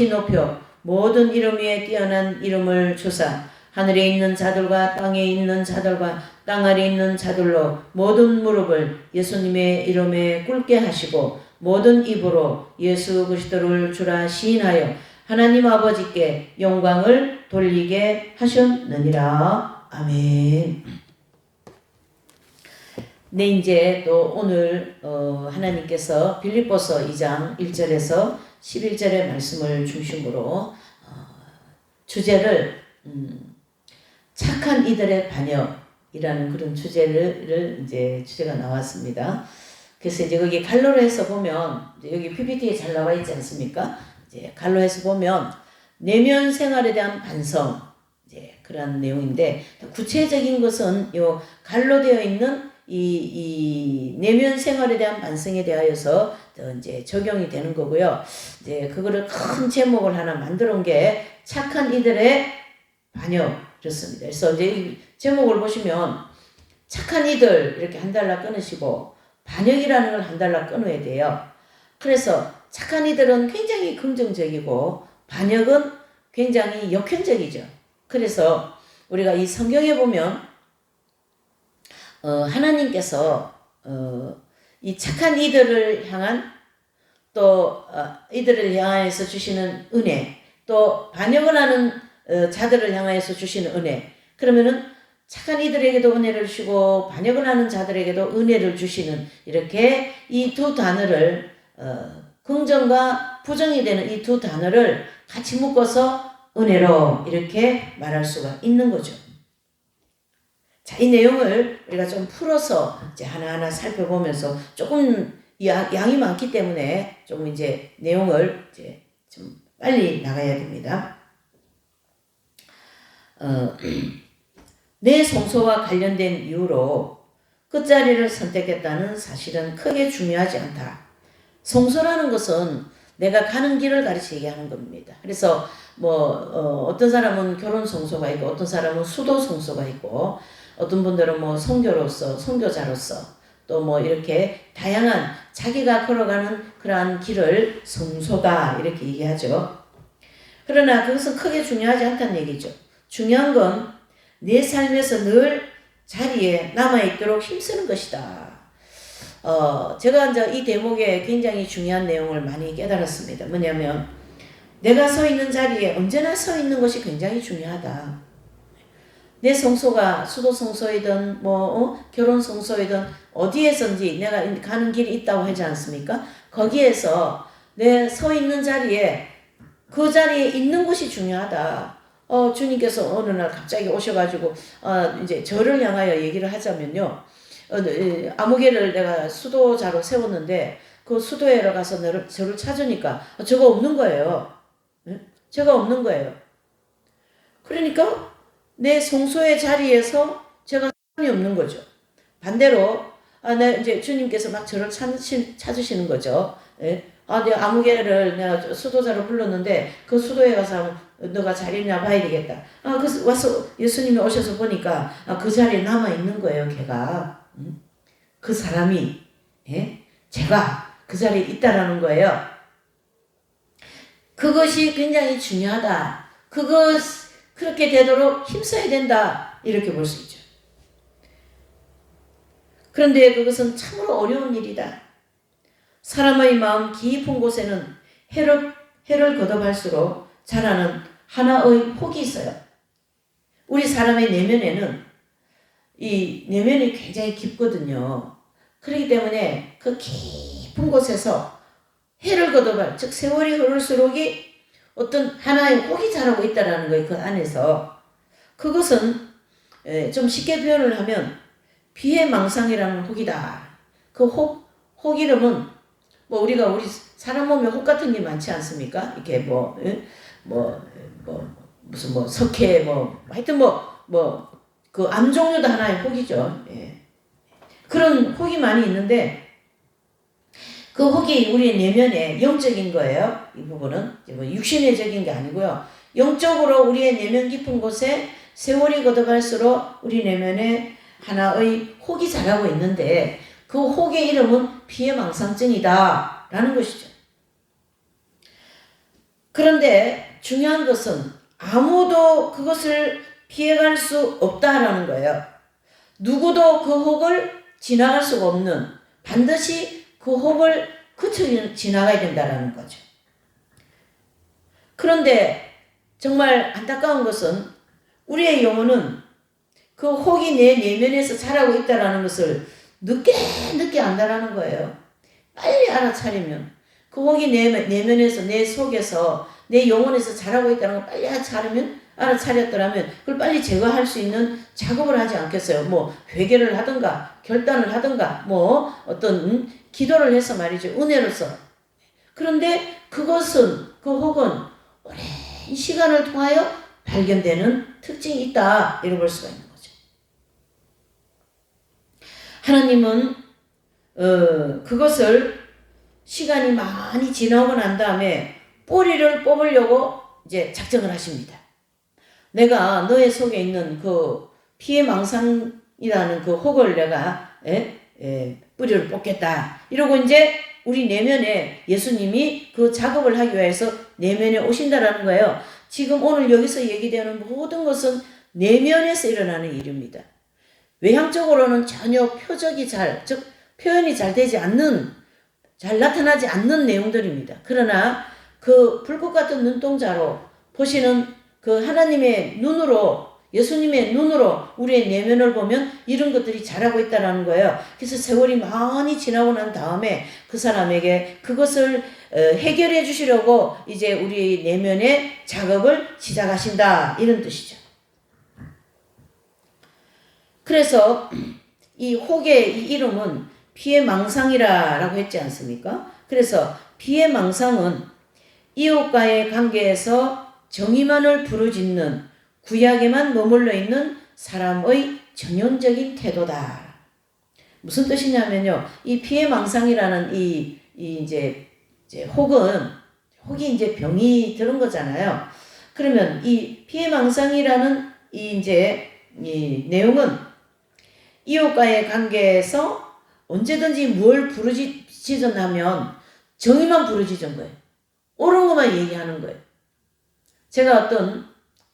높이 높여 모든 이름 위에 뛰어난 이름을 주사 하늘에 있는 자들과 땅에 있는 자들과 땅 아래 있는 자들로 모든 무릎을 예수님의 이름에 꿇게 하시고 모든 입으로 예수 그리스도를 주라 시인하여 하나님 아버지께 영광을 돌리게 하셨느니라. 아멘. 네, 이제 또 오늘 하나님께서 빌립보서 2장 1절에서 11절의 말씀을 중심으로 주제를 착한 이들의 반역이라는 그런 주제가 나왔습니다. 그래서 이제 거기 갈로로 해서 보면 여기 PPT에 잘 나와 있지 않습니까? 이제 갈로 해서 보면 내면 생활에 대한 반성 그런 내용인데 구체적인 것은 요 갈로 되어 있는 이 내면 생활에 대한 반성에 대하여서 이제 적용이 되는 거고요. 이제 그거를 큰 제목을 하나 만들어 온 게 착한 이들의 반역이었습니다. 그래서 이제 이 제목을 보시면 착한 이들 이렇게 한 달락 끊으시고 반역이라는 걸 한 달락 끊어야 돼요. 그래서 착한 이들은 굉장히 긍정적이고 반역은 굉장히 역현적이죠. 그래서 우리가 이 성경에 보면 하나님께서 이 착한 이들을 향한 또 이들을 향하여서 주시는 은혜, 또 반역을 하는 자들을 향하여서 주시는 은혜. 그러면은 착한 이들에게도 은혜를 주시고 반역을 하는 자들에게도 은혜를 주시는 이렇게 이 두 단어를 긍정과 부정이 되는 이 두 단어를 같이 묶어서 은혜로 이렇게 말할 수가 있는 거죠. 자, 이 내용을 우리가 좀 풀어서 이제 하나하나 살펴보면서 조금 양이 많기 때문에 조금 이제 내용을 이제 좀 빨리 나가야 됩니다. 내 성소와 관련된 이유로 끝자리를 선택했다는 사실은 크게 중요하지 않다. 성소라는 것은 내가 가는 길을 가르치게 하는 겁니다. 그래서 어떤 사람은 결혼 성소가 있고 어떤 사람은 수도 성소가 있고 어떤 분들은 선교로서 선교자로서 또 이렇게 다양한 자기가 걸어가는 그러한 길을 성소다 이렇게 얘기하죠. 그러나 그것은 크게 중요하지 않다는 얘기죠. 중요한 건 내 삶에서 늘 자리에 남아있도록 힘쓰는 것이다. 제가 이제 이 대목에 굉장히 중요한 내용을 많이 깨달았습니다. 뭐냐면 내가 서 있는 자리에 언제나 서 있는 것이 굉장히 중요하다. 내 성소가 수도 성소이든 결혼 성소이든 어디에선지 내가 가는 길이 있다고 하지 않습니까? 거기에서 내 서 있는 자리에 그 자리에 있는 것이 중요하다. 주님께서 어느 날 갑자기 오셔가지고 이제 저를 향하여 얘기를 하자면요. 아무개를 내가 수도자로 세웠는데 그 수도에 가서 저를 찾으니까 저가 없는 거예요. 제가 없는 거예요. 그러니까 내 성소의 자리에서 제가 사람이 없는 거죠. 반대로 이제 주님께서 막 저를 찾으시는 거죠. 내가 아무개를 내가 수도자로 불렀는데 그 수도에 가서 너가 잘 있냐 봐야 되겠다. 와서 예수님이 오셔서 보니까 그 자리에 남아 있는 거예요. 걔가 그 사람이 제가 그 자리에 있다라는 거예요. 그것이 굉장히 중요하다. 그렇게 되도록 힘써야 된다. 이렇게 볼 수 있죠. 그런데 그것은 참으로 어려운 일이다. 사람의 마음 깊은 곳에는 해를 거듭할수록 자라는 하나의 혹이 있어요. 우리 사람의 내면에는 이 내면이 굉장히 깊거든요. 그렇기 때문에 그 깊은 곳에서 해를 거듭할, 즉 세월이 흐를수록이 어떤 하나의 혹이 자라고 있다는 거예요. 그 안에서. 그것은 좀 쉽게 표현을 하면 비해망상이라는 혹이다. 그 혹 이름은 우리 사람 몸에 혹 같은 게 많지 않습니까? 이렇게 무슨 석회 하여튼 그 암 종류도 하나의 혹이죠. 그런 혹이 많이 있는데 그 혹이 우리 내면에 영적인 거예요. 이 부분은 육신의적인 게 아니고요. 영적으로 우리의 내면 깊은 곳에 세월이 거듭할수록 우리 내면에 하나의 혹이 자라고 있는데 그 혹의 이름은 피해망상증이다 라는 것이죠. 그런데 중요한 것은 아무도 그것을 피해갈 수 없다라는 거예요. 누구도 그 혹을 지나갈 수가 없는, 반드시 그 혹을 거쳐 지나가야 된다라는 거죠. 그런데 정말 안타까운 것은 우리의 영혼은 그 혹이 내 내면에서 자라고 있다라는 것을 늦게 안다라는 거예요. 빨리 알아차리면 그 혹이 내 내면에서, 내 속에서, 내 영혼에서 자라고 있다는 걸 빨리 알아차렸더라면 그걸 빨리 제거할 수 있는 작업을 하지 않겠어요. 뭐 회개를 하든가 결단을 하든가 뭐 어떤 기도를 해서 말이죠. 은혜로서. 그런데 그것은, 그 혹은 오랜 시간을 통하여 발견되는 특징이 있다, 이렇게 볼 수가 있는 거죠. 하나님은 그것을 시간이 많이 지나고 난 다음에 뿌리를 뽑으려고 이제 작정을 하십니다. 내가 너의 속에 있는 그 피해망상이라는 그 혹을 내가 뿌리를 뽑겠다. 이러고 이제 우리 내면에 예수님이 그 작업을 하기 위해서 내면에 오신다라는 거예요. 지금 오늘 여기서 얘기되는 모든 것은 내면에서 일어나는 일입니다. 외향적으로는 전혀 즉 표현이 잘 되지 않는, 잘 나타나지 않는 내용들입니다. 그러나 그 불꽃 같은 눈동자로 보시는 그 하나님의 눈으로, 예수님의 눈으로 우리의 내면을 보면 이런 것들이 자라고 있다는 거예요. 그래서 세월이 많이 지나고 난 다음에 그 사람에게 그것을 해결해 주시려고 이제 우리 내면의 작업을 시작하신다, 이런 뜻이죠. 그래서 이 혹의 이 이름은 피해망상이라고 했지 않습니까? 그래서 피해망상은 이웃과의 관계에서 정의만을 부르짖는, 구약에만 머물러 있는 사람의 전형적인 태도다. 무슨 뜻이냐면요, 이 피해망상이라는 이제 혹이 이제 병이 들은 거잖아요. 그러면 이 피해망상이라는 이 내용은 이웃과의 관계에서 언제든지 뭘 부르짖으냐면 정의만 부르짖은 거예요. 옳은 것만 얘기하는 거예요. 제가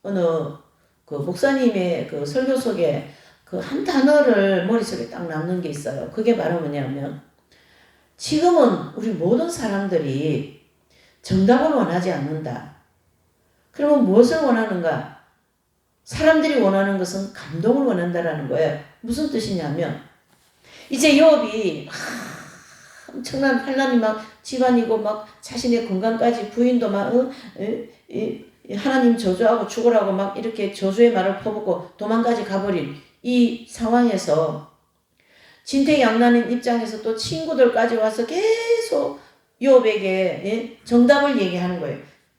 어느 그 목사님의 그 설교 속에 그 한 단어를 머릿속에 딱 남는 게 있어요. 그게 바로 뭐냐면, 지금은 우리 모든 사람들이 정답을 원하지 않는다. 그러면 무엇을 원하는가? 사람들이 원하는 것은 감동을 원한다라는 거예요. 무슨 뜻이냐면, 이제 욥이 엄청난 환난이 막 집안이고 막 자신의 건강까지, 부인도 막 하나님 저주하고 죽으라고 막 이렇게 저주의 말을 퍼붓고 도망까지 가버린 이 상황에서 진퇴양난인 입장에서 또 친구들까지 와서 계속 욥에게 정답을 얘기하는 거예요.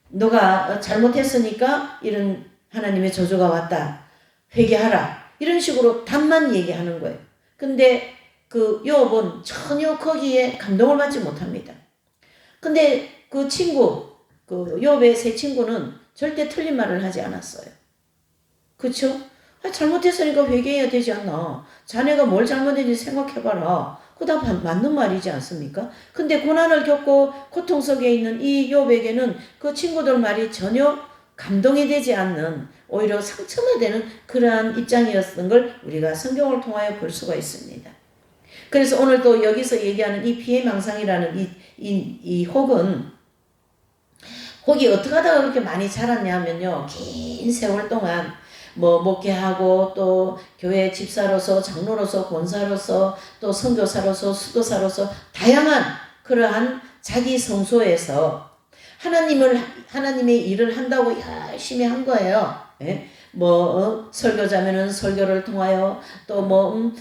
너가 잘못했으니까 이런 하나님의 저주가 왔다. 회개하라. 이런 식으로 답만 얘기하는 거예요. 근데 그 욥은 전혀 거기에 감동을 받지 못합니다. 근데 그 친구, 그 욥의 세 친구는 절대 틀린 말을 하지 않았어요. 그쵸? 잘못했으니까 회개해야 되지 않나. 자네가 뭘 잘못했는지 생각해봐라. 그거 다 맞는 말이지 않습니까? 근데 고난을 겪고 고통 속에 있는 이 욥에게는 그 친구들 말이 전혀 감동이 되지 않는, 오히려 상처가 되는 그러한 입장이었던 걸 우리가 성경을 통하여 볼 수가 있습니다. 그래서 오늘 또 여기서 얘기하는 이 피해망상이라는 이 혹이 어떻게 하다가 그렇게 많이 자랐냐면요, 긴 세월 동안 뭐 목회하고 또 교회 집사로서, 장로로서, 권사로서, 또 선교사로서, 수도사로서 다양한 그러한 자기 성소에서 하나님의 일을 한다고 열심히 한 거예요. 예? 설교자면은 설교를 통하여, 또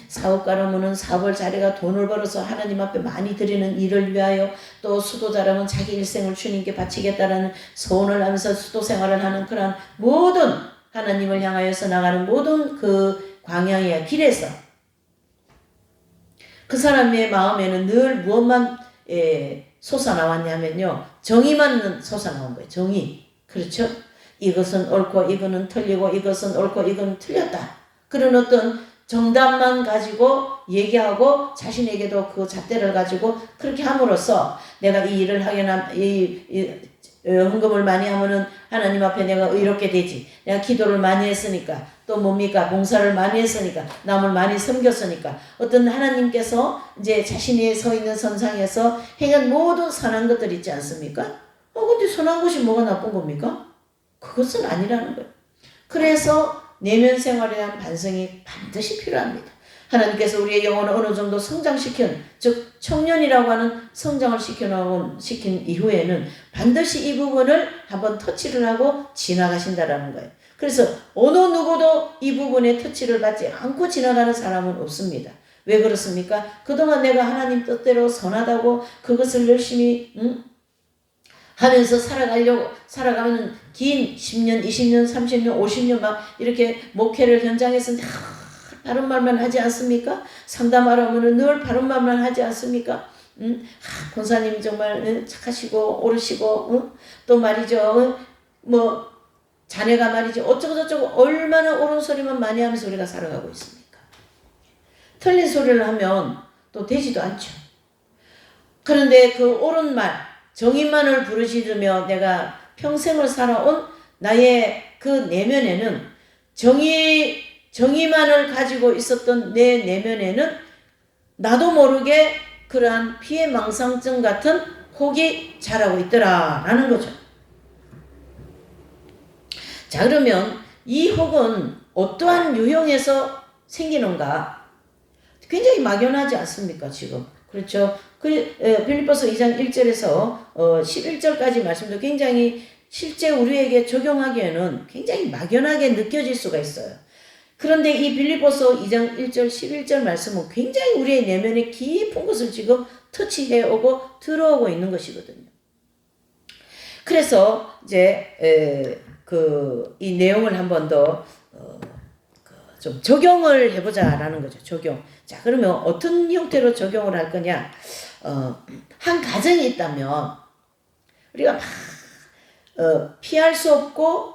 사업가라면은 사업을 자리가 돈을 벌어서 하나님 앞에 많이 드리는 일을 위하여, 또 수도자라면 자기 일생을 주님께 바치겠다라는 소원을 하면서 수도 생활을 하는 그런 모든 하나님을 향하여서 나가는 모든 그 광야의 길에서 그 사람의 마음에는 늘 무엇만 솟아나왔냐면요, 정의만 솟아나온 거예요. 정의. 그렇죠? 이것은 옳고 이거는 틀리고, 이것은 옳고 이건 틀렸다. 그런 어떤 정답만 가지고 얘기하고 자신에게도 그 잣대를 가지고 그렇게 함으로써 내가 이 일을 하거나 헌금을 많이 하면은 하나님 앞에 내가 의롭게 되지. 내가 기도를 많이 했으니까, 또 뭡니까? 봉사를 많이 했으니까, 남을 많이 섬겼으니까, 어떤 하나님께서 이제 자신이 서 있는 선상에서 행한 모든 선한 것들 있지 않습니까? 근데 선한 것이 뭐가 나쁜 겁니까? 그것은 아니라는 거예요. 그래서 내면 생활에 대한 반성이 반드시 필요합니다. 하나님께서 우리의 영혼을 어느 정도 성장시킨, 즉 청년이라고 하는 성장을 시킨 이후에는 반드시 이 부분을 한번 터치를 하고 지나가신다라는 거예요. 그래서 어느 누구도 이 부분에 터치를 받지 않고 지나가는 사람은 없습니다. 왜 그렇습니까? 그동안 내가 하나님 뜻대로 선하다고 그것을 열심히 하면서 살아가면 긴 10년, 20년, 30년, 50년 막 이렇게 목회를 현장에서 바른 말만 하지 않습니까? 상담하려면 늘 바른 말만 하지 않습니까? 권사님 정말 착하시고 옳으시고 또 말이죠. 뭐 자네가 말이죠. 어쩌고저쩌고 얼마나 옳은 소리만 많이 하면서 우리가 살아가고 있습니까? 틀린 소리를 하면 또 되지도 않죠. 그런데 그 옳은 말, 정의만을 부르짖으며 내가 평생을 살아온 나의 그 내면에는 정의만을 가지고 있었던 내 내면에는 나도 모르게 그러한 피해망상증 같은 혹이 자라고 있더라라는 거죠. 자, 그러면 이 혹은 어떠한 유형에서 생기는가? 굉장히 막연하지 않습니까, 지금? 그렇죠? 빌립보서 2장 1절에서 11절까지 말씀도 굉장히 실제 우리에게 적용하기에는 굉장히 막연하게 느껴질 수가 있어요. 그런데 이 빌립보서 2장 1절 11절 말씀은 굉장히 우리의 내면에 깊은 것을 지금 터치해 오고 들어오고 있는 것이거든요. 그래서 이제 이 내용을 한 번 더 좀 적용을 해보자라는 거죠. 적용. 자, 그러면 어떤 형태로 적용을 할 거냐? 한 가정이 있다면 우리가 막 피할 수 없고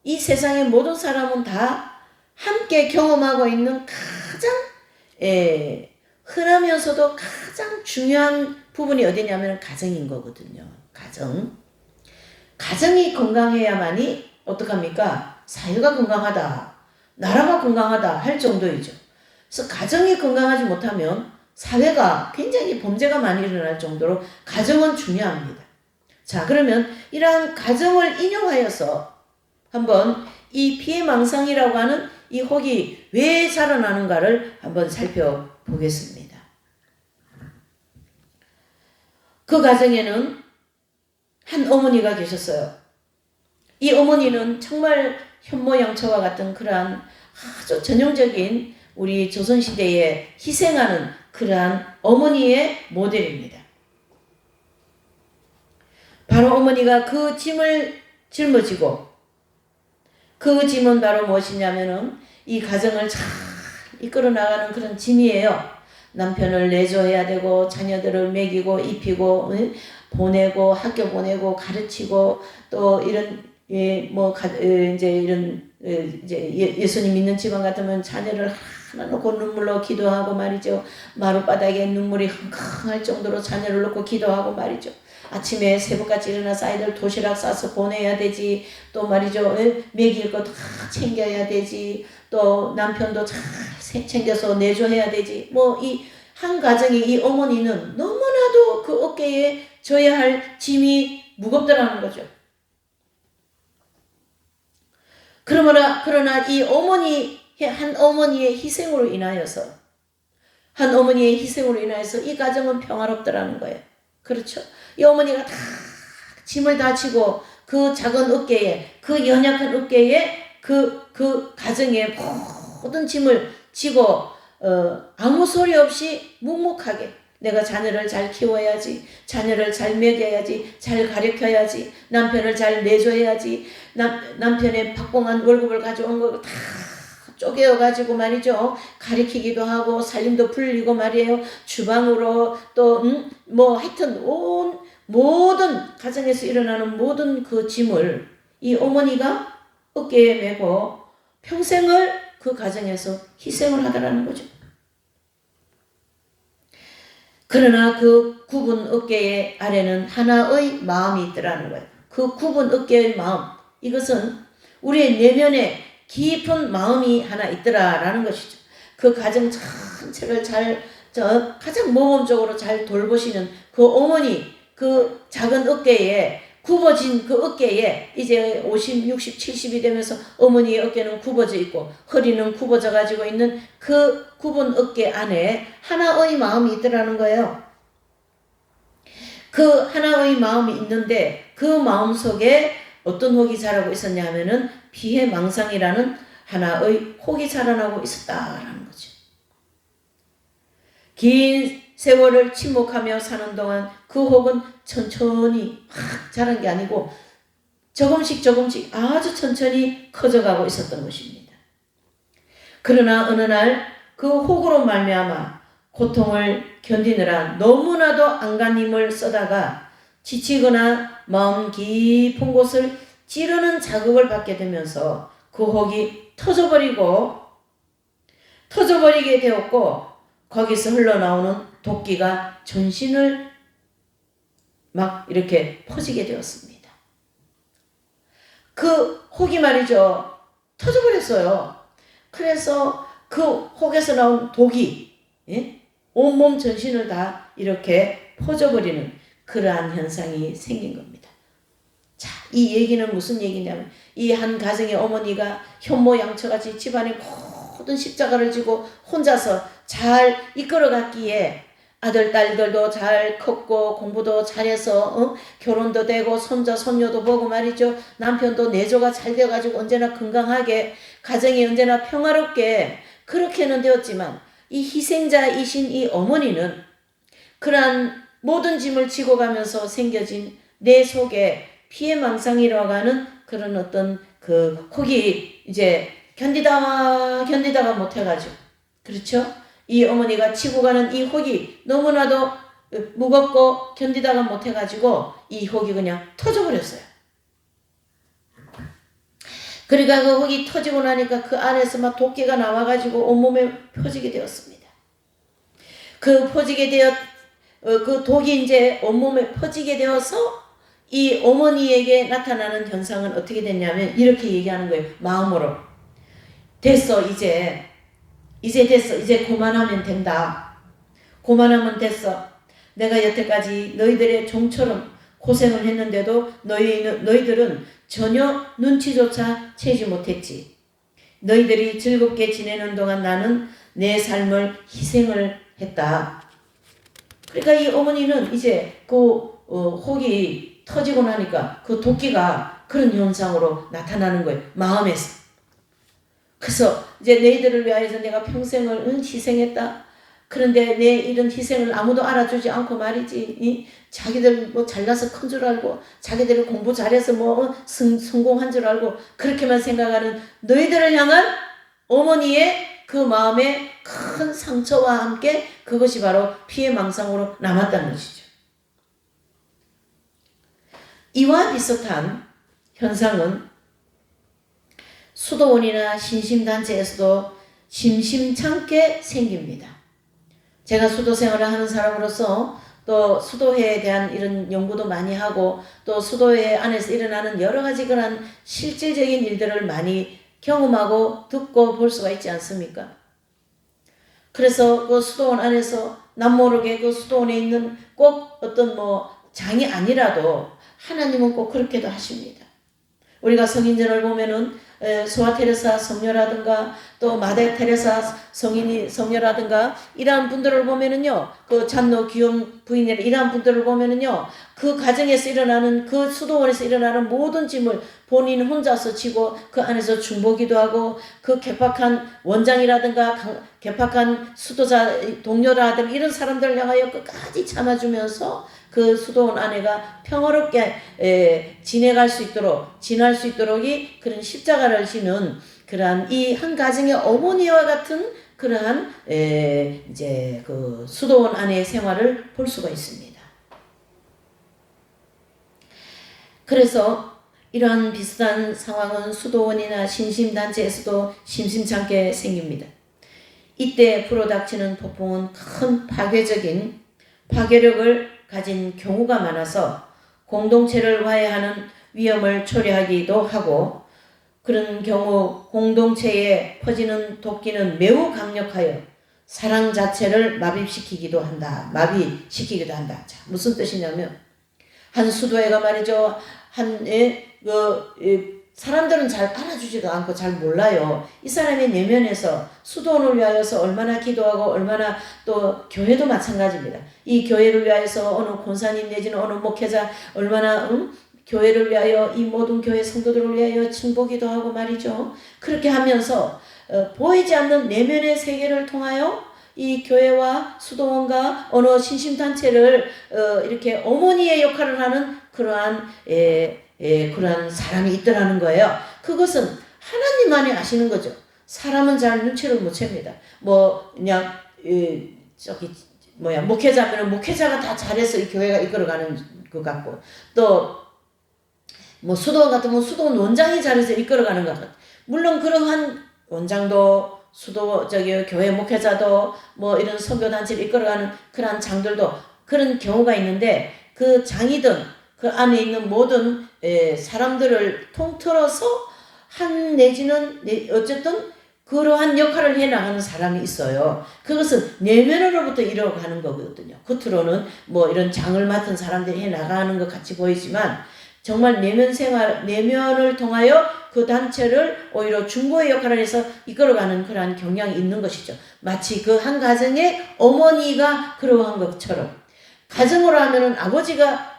이 세상의 모든 사람은 다 함께 경험하고 있는 가장 흔하면서도 가장 중요한 부분이 어디냐면 가정인 거거든요. 가정이 건강해야만이 어떡합니까? 사회가 건강하다. 나라가 건강하다 할 정도이죠. 그래서 가정이 건강하지 못하면 사회가 굉장히 범죄가 많이 일어날 정도로 가정은 중요합니다. 자, 그러면 이러한 가정을 인용하여서 한번 이 피해망상이라고 하는 이 혹이 왜 자라나는가를 한번 살펴보겠습니다. 그 가정에는 한 어머니가 계셨어요. 이 어머니는 정말 현모양처와 같은 그러한 아주 전형적인 우리 조선시대에 희생하는 그러한 어머니의 모델입니다. 바로 어머니가 그 짐을 짊어지고 그 짐은 바로 무엇이냐면은 이 가정을 잘 이끌어 나가는 그런 짐이에요. 남편을 내조해야 되고 자녀들을 먹이고 입히고 보내고 학교 보내고 가르치고 또 이런 예수님 믿는 집안 같으면 자녀를 하나 놓고 눈물로 기도하고 말이죠. 마룻바닥에 눈물이 흥흥할 정도로 자녀를 놓고 기도하고 말이죠. 아침에 새벽같이 일어나서 아이들 도시락 싸서 보내야 되지. 또 말이죠. 먹일 거 다 챙겨야 되지. 또 남편도 잘 챙겨서 내조해야 되지. 이 한 가정의 이 어머니는 너무나도 그 어깨에 져야 할 짐이 무겁더라는 거죠. 그러나 이 한 어머니의 희생으로 인하여서 이 가정은 평화롭더라는 거예요. 그렇죠? 이 어머니가 다 짐을 다 지고 그 작은 어깨에, 그 연약한 어깨에 그 가정의 모든 짐을 지고 아무 소리 없이 묵묵하게 내가 자녀를 잘 키워야지, 자녀를 잘 먹여야지, 잘 가르쳐야지, 남편을 잘 내줘야지, 남편의 박봉한 월급을 가져온 걸 다 쪼개어가지고 말이죠. 가르치기도 하고 살림도 불리고 말이에요. 주방으로 또 하여튼 모든 가정에서 일어나는 모든 그 짐을 이 어머니가 어깨에 메고 평생을 그 가정에서 희생을 하더라는 거죠. 그러나 그 굽은 어깨의 아래는 하나의 마음이 있더라는 거예요. 그 굽은 어깨의 마음, 이것은 우리의 내면에 깊은 마음이 하나 있더라라는 것이죠. 그 가정 전체를 가장 모범적으로 잘 돌보시는 그 어머니, 그 작은 어깨에, 굽어진 그 어깨에 이제 50, 60, 70이 되면서 어머니의 어깨는 굽어져 있고 허리는 굽어져 가지고 있는 그 굽은 어깨 안에 하나의 마음이 있더라는 거예요. 그 하나의 마음이 있는데 그 마음 속에 어떤 혹이 자라고 있었냐 하면은 피해망상이라는 하나의 혹이 자라나고 있었다라는 거죠. 긴 세월을 침묵하며 사는 동안 그 혹은 천천히 확 자란 게 아니고 조금씩 아주 천천히 커져가고 있었던 것입니다. 그러나 어느 날 그 혹으로 말미암아 고통을 견디느라 너무나도 안간힘을 써다가 지치거나 마음 깊은 곳을 찌르는 자극을 받게 되면서 그 혹이 터져버리게 되었고 거기서 흘러나오는 도끼가 전신을 막 이렇게 퍼지게 되었습니다. 그 혹이 말이죠. 터져버렸어요. 그래서 그 혹에서 나온 독이 온몸 전신을 다 이렇게 퍼져버리는 그러한 현상이 생긴 겁니다. 자, 이 얘기는 무슨 얘기냐면 이 한 가정의 어머니가 현모양처같이 집안의 모든 십자가를 지고 혼자서 잘 이끌어갔기에 아들, 딸들도 잘 컸고 공부도 잘해서 결혼도 되고 손자, 손녀도 보고 말이죠. 남편도 내조가 잘 돼가지고 언제나 건강하게 가정이 언제나 평화롭게 그렇게는 되었지만 이 희생자이신 이 어머니는 그러한 모든 짐을 지고 가면서 생겨진 내 속에 피해망상이라고 하는 그런 어떤 그 혹이 이제 견디다가 못해가지고 그렇죠? 이 어머니가 치고 가는 이 혹이 너무나도 무겁고 견디다가 못해가지고 이 혹이 그냥 터져버렸어요. 그러니까 그 혹이 터지고 나니까 그 안에서 막 도끼가 나와가지고 온몸에 퍼지게 되었습니다. 그 독이 이제 온몸에 퍼지게 되어서 이 어머니에게 나타나는 현상은 어떻게 됐냐면 이렇게 얘기하는 거예요. 마음으로. 됐어, 이제 됐어. 이제 그만하면 된다. 그만하면 됐어. 내가 여태까지 너희들의 종처럼 고생을 했는데도 너희들은 전혀 눈치조차 채지 못했지. 너희들이 즐겁게 지내는 동안 나는 내 삶을 희생을 했다. 그러니까 이 어머니는 이제 혹이 터지고 나니까 그 도끼가 그런 현상으로 나타나는 거예요. 마음에서. 그래서 이제 너희들을 위하여서 내가 평생을 희생했다. 그런데 내 이런 희생을 아무도 알아주지 않고 말이지. 자기들 뭐 잘나서 큰 줄 알고 자기들이 공부 잘해서 뭐 성공한 줄 알고 그렇게만 생각하는 너희들을 향한 어머니의 그 마음의 큰 상처와 함께 그것이 바로 피해망상으로 남았다는 것이죠. 이와 비슷한 현상은 수도원이나 신심단체에서도 심심찮게 생깁니다. 제가 수도 생활을 하는 사람으로서 또 수도회에 대한 이런 연구도 많이 하고 또 수도회 안에서 일어나는 여러 가지 그런 실질적인 일들을 많이 경험하고 듣고 볼 수가 있지 않습니까? 그래서 그 수도원 안에서 남모르게 그 수도원에 있는 꼭 어떤 장이 아니라도 하나님은 꼭 그렇게도 하십니다. 우리가 성인전을 보면은 소아 테레사 성녀라든가 또 마대 테레사 성녀라든가 이러한 분들을 보면은요, 그 잔노 귀염 부인이라 이러한 분들을 보면은요, 그 가정에서 일어나는 그 수도원에서 일어나는 모든 짐을 본인 혼자서 지고 그 안에서 중보기도 하고 그 개팍한 원장이라든가 개팍한 수도자 동료라든가 이런 사람들을 향하여 끝까지 참아주면서 그 수도원 아내가 평화롭게 지날 수 있도록이 그런 십자가를 지는 그러한 이 한 가정의 어머니와 같은 그러한 이제 그 수도원 아내의 생활을 볼 수가 있습니다. 그래서 이러한 비슷한 상황은 수도원이나 신심단체에서도 심심찮게 생깁니다. 이때 불어닥치는 폭풍은 큰 파괴력을 가진 경우가 많아서 공동체를 화해하는 위험을 초래하기도 하고 그런 경우 공동체에 퍼지는 도끼는 매우 강력하여 사랑 자체를 마비시키기도 한다. 자, 무슨 뜻이냐면 한 수도회가 말이죠. 사람들은 잘 알아주지도 않고 잘 몰라요. 이 사람의 내면에서 수도원을 위하여서 얼마나 기도하고 얼마나 또 교회도 마찬가지입니다. 이 교회를 위하여서 어느 권사님 내지는 어느 목회자 얼마나 교회를 위하여 이 모든 교회 성도들을 위하여 칭보기도 하고 말이죠. 그렇게 하면서 보이지 않는 내면의 세계를 통하여 이 교회와 수도원과 어느 신심단체를 이렇게 어머니의 역할을 하는 그러한 사람이 있더라는 거예요. 그것은 하나님만이 아시는 거죠. 사람은 잘 눈치를 못 챕니다. 그냥 목회자면 목회자가 다 잘해서 이 교회가 이끌어가는 것 같고 또 수도원 같으면 수도원 원장이 잘해서 이끌어가는 것 같고 물론 그러한 원장도 교회 목회자도 이런 선교단체를 이끌어가는 그러한 장들도 그런 경우가 있는데 그 장이든 그 안에 있는 모든 사람들을 통틀어서 한 내지는 어쨌든 그러한 역할을 해나가는 사람이 있어요. 그것은 내면으로부터 이뤄가는 거거든요. 겉으로는 이런 장을 맡은 사람들이 해나가는 것 같이 보이지만 정말 내면을 통하여 그 단체를 오히려 중보의 역할을 해서 이끌어가는 그러한 경향이 있는 것이죠. 마치 그 한 가정의 어머니가 그러한 것처럼 가정으로 하면은 아버지가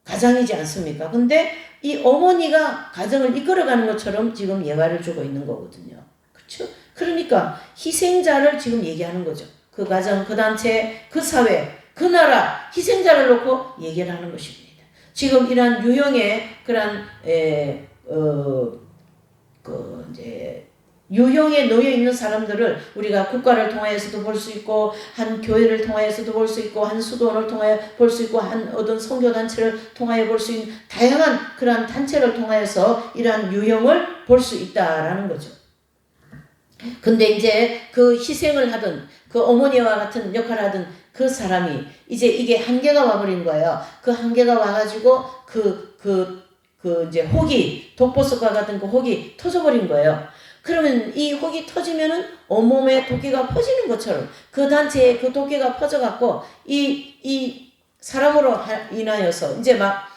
가장이지 않습니까? 근데 이 어머니가 가정을 이끌어가는 것처럼 지금 예화를 주고 있는 거거든요. 그렇죠? 그러니까 희생자를 지금 얘기하는 거죠. 그 가정, 그 단체, 그 사회, 그 나라 희생자를 놓고 얘기를 하는 것입니다. 지금 이러한 유형의 그런 유형에 놓여 있는 사람들을 우리가 국가를 통하여서도 볼 수 있고 한 교회를 통하여서도 볼 수 있고 한 수도원을 통하여 볼 수 있고 한 어떤 선교단체를 통하여 볼 수 있는 다양한 그러한 단체를 통하여서 이러한 유형을 볼 수 있다라는 거죠. 근데 이제 그 희생을 하던 그 어머니와 같은 역할을 하던 그 사람이 이제 이게 한계가 와버린 거예요. 그 한계가 와가지고 이제 혹이 독보석과 같은 그 혹이 터져버린 거예요. 그러면 이 혹이 터지면은 온몸에 도끼가 퍼지는 것처럼 그 단체에 그 도끼가 퍼져갖고 이 사람으로 인하여서 이제 막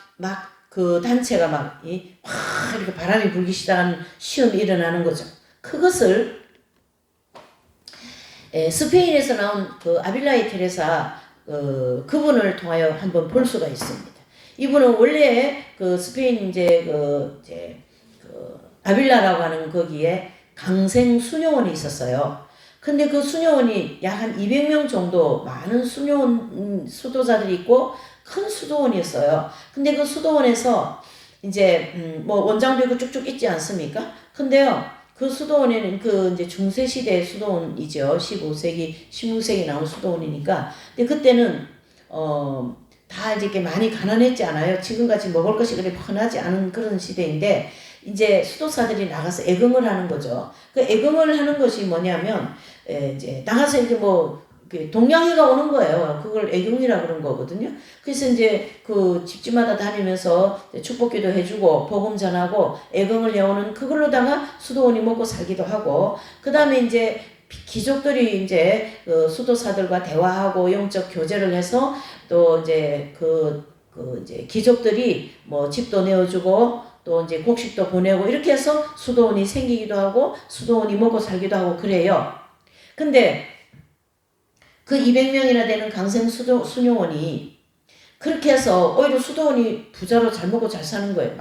그 단체가 이렇게 바람이 불기 시작하는 시험이 일어나는 거죠. 그것을 스페인에서 나온 그 아빌라이 테레사 그분을 통하여 한번 볼 수가 있습니다. 이분은 원래 그 스페인 아빌라라고 하는 거기에 강생 수녀원이 있었어요. 근데 그 수녀원이 약 한 200명 정도 많은 수도자들이 있고 큰 수도원이었어요. 근데 그 수도원에서 이제 원장도 있고 쭉쭉 있지 않습니까? 근데요. 그 수도원에는 이제 중세시대 수도원이죠. 15세기, 16세기 나온 수도원이니까. 근데 그때는, 다 이렇게 많이 가난했지 않아요. 지금같이 먹을 것이 그렇게 흔하지 않은 그런 시대인데, 이제 수도사들이 나가서 애금을 하는 거죠. 그 애금을 하는 것이 뭐냐면, 이제 나가서 이렇게 동양인가 오는 거예요. 그걸 애금이라 그런 거거든요. 그래서 이제 그 집집마다 다니면서 축복기도 해주고 복음 전하고 애금을 해오는 그걸로다가 수도원이 먹고 살기도 하고 그 다음에 이제 귀족들이 이제 수도사들과 대화하고 영적 교제를 해서 또 이제 이제 귀족들이 집도 내어주고 또 이제 곡식도 보내고 이렇게 해서 수도원이 생기기도 하고 수도원이 먹고 살기도 하고 그래요. 근데 그 200명이나 되는 강생 수녀원이 그렇게 해서 오히려 수도원이 부자로 잘 먹고 잘 사는 거예요.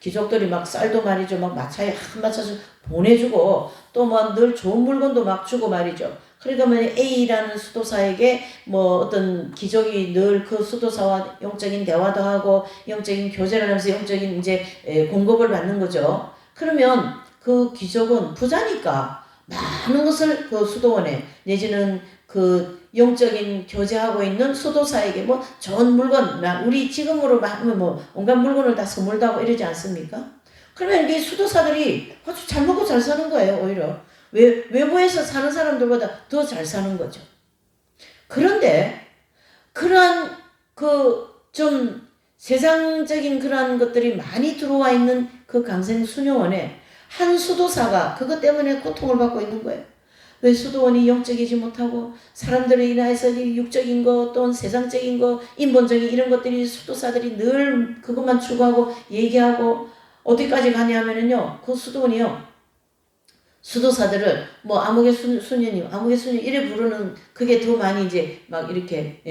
귀족들이 쌀도 말이죠. 마차에 한 마차씩 보내주고 또 늘 좋은 물건도 주고 말이죠. 그러니까 A라는 수도사에게 어떤 귀족이 늘 그 수도사와 영적인 대화도 하고 영적인 교제를 하면서 영적인 이제 공급을 받는 거죠. 그러면 그 귀족은 부자니까 많은 것을 그 수도원에 내지는 그 영적인 교제하고 있는 수도사에게 좋은 물건, 우리 지금으로 하면 온갖 물건을 다 선물도 하고 이러지 않습니까? 그러면 이 수도사들이 아주 잘 먹고 잘 사는 거예요, 오히려. 외부에서 사는 사람들보다 더 잘 사는 거죠. 그런데, 그러한 좀 세상적인 그러한 것들이 많이 들어와 있는 그 강생수녀원에 한 수도사가 그것 때문에 고통을 받고 있는 거예요. 왜 수도원이 영적이지 못하고 사람들을 인하여서 육적인 것 또는 세상적인 것 인본적인 이런 것들이 수도사들이 늘 그것만 추구하고 얘기하고 어디까지 가냐면은요 그 수도원이요 수도사들을 뭐 아무개 수녀님 아무개 수녀 이래 부르는 그게 더 많이 이제 막 이렇게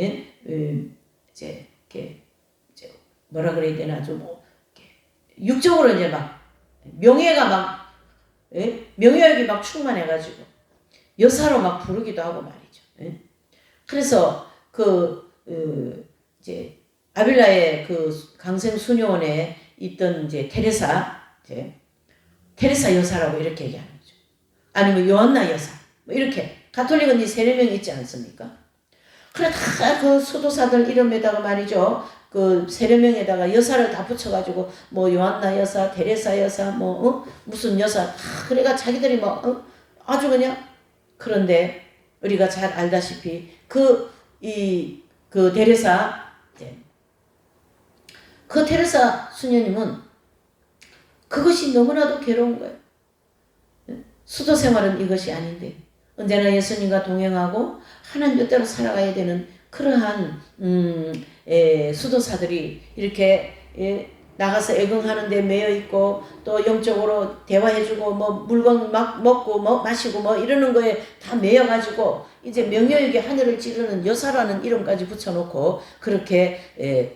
이제 이렇게 뭐라 그래야 되나 좀 육적으로 이제 막 명예가 막 명예욕이 막 충만해가지고 여사로 막 부르기도 하고 말이죠. 그래서 이제 아빌라의 그 강생 수녀원에 있던 이제 테레사 여사라고 이렇게 얘기하는 거죠. 아니면 요한나 여사 뭐 이렇게 가톨릭은 이 세네 명 있지 않습니까? 그래 다 그 수도사들 이름에다가 말이죠. 그 세네 명에다가 여사를 다 붙여가지고 뭐 요한나 여사, 테레사 여사, 뭐 무슨 여사 다 그래가 자기들이 뭐 아주 그냥 그런데 우리가 잘 알다시피 그 테레사 그 테레사 수녀님은 그것이 너무나도 괴로운 거예요. 수도 생활은 이것이 아닌데 언제나 예수님과 동행하고 하나님 뜻대로 살아가야 되는 그러한 수도사들이 이렇게 나가서 애경하는 데 매여 있고 또 영적으로 대화해주고 뭐 물건 막 먹고 뭐 마시고 뭐 이러는 거에 다 매여 가지고 이제 명예욕의 하늘을 찌르는 여사라는 이름까지 붙여놓고 그렇게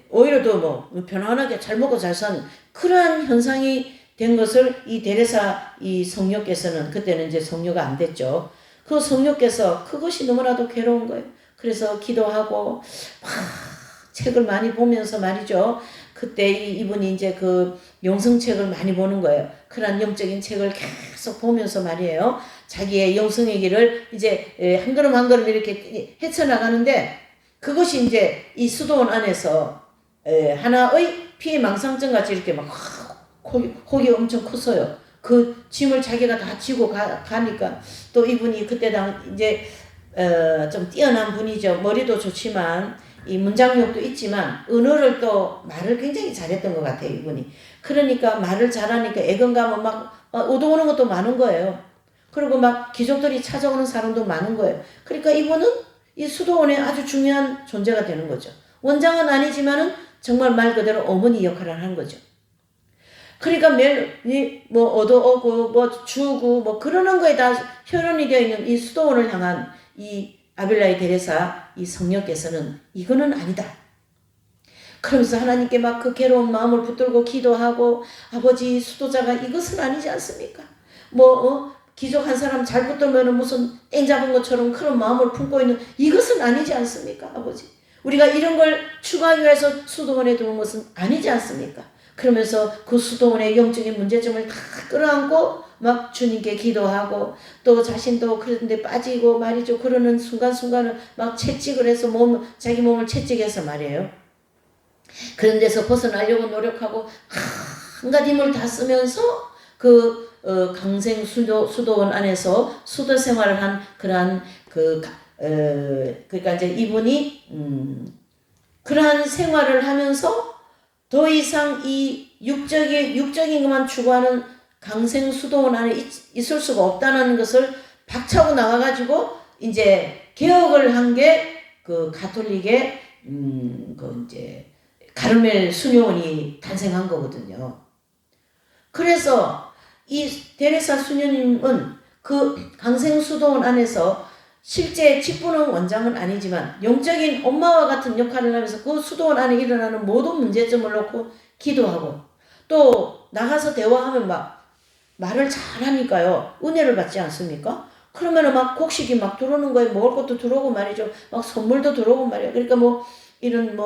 오히려 더 뭐 편안하게 잘 먹고 잘 사는 그러한 현상이 된 것을 이 데레사 이 성녀께서는 그때는 이제 성녀가 안 됐죠. 그 성녀께서 그것이 너무나도 괴로운 거예요. 그래서 기도하고 막 책을 많이 보면서 말이죠. 그때 이분이 이제 그 영성책을 많이 보는 거예요. 그런 영적인 책을 계속 보면서 말이에요. 자기의 영성의 길을 이제 한 걸음 한 걸음 이렇게 헤쳐나가는데 그것이 이제 이 수도원 안에서 하나의 피해망상증 같이 이렇게 막 혹이 엄청 컸어요. 그 짐을 자기가 다 지고 가니까 또 이분이 그때 이제 좀 뛰어난 분이죠. 머리도 좋지만 이 문장력도 있지만 언어를 또 말을 굉장히 잘했던 것 같아요. 이분이. 그러니까 말을 잘하니까 애건가면 막 얻어오는 것도 많은 거예요. 그리고 막 귀족들이 찾아오는 사람도 많은 거예요. 그러니까 이분은 이 수도원의 아주 중요한 존재가 되는 거죠. 원장은 아니지만은 정말 말 그대로 어머니 역할을 하는 거죠. 그러니까 매일 뭐 얻어오고 뭐 주고 뭐 그러는 거에 다 혈연이 되어 있는 이 수도원을 향한 이 아빌라의 데레사 이 성녀께서는 이거는 아니다. 그러면서 하나님께 막 그 괴로운 마음을 붙들고 기도하고 아버지 수도자가 이것은 아니지 않습니까? 기적 한 사람 잘 붙들면 무슨 땡 잡은 것처럼 그런 마음을 품고 있는 이것은 아니지 않습니까? 아버지. 우리가 이런 걸 추구하기 위해서 수도원에 두는 것은 아니지 않습니까? 그러면서 그 수도원의 영적인 문제점을 다 끌어안고 막 주님께 기도하고 또 자신도 그런데 빠지고 말이죠. 그러는 순간순간을 막 채찍을 해서 자기 몸을 채찍해서 말이에요. 그런 데서 벗어나려고 노력하고 한가지 힘을 다 쓰면서 그 강생 수도원 안에서 수도 생활을 한 그러한 그러니까 이제 이분이 그러한 생활을 하면서 더 이상 이 육적인 것만 추구하는 강생 수도원 안에 있을 수가 없다는 것을 박차고 나가가지고 이제 개혁을 한 게 그 가톨릭의 그 이제 가르멜 수녀원이 탄생한 거거든요. 그래서 이 데레사 수녀님은 그 강생 수도원 안에서 실제 직분은 원장은 아니지만 영적인 엄마와 같은 역할을 하면서 그 수도원 안에 일어나는 모든 문제점을 놓고 기도하고 또 나가서 대화하면 막 말을 잘하니까요. 은혜를 받지 않습니까? 그러면은 막 곡식이 막 들어오는 거예요. 먹을 것도 들어오고 말이죠. 막 선물도 들어오고 말이에요. 그러니까 이런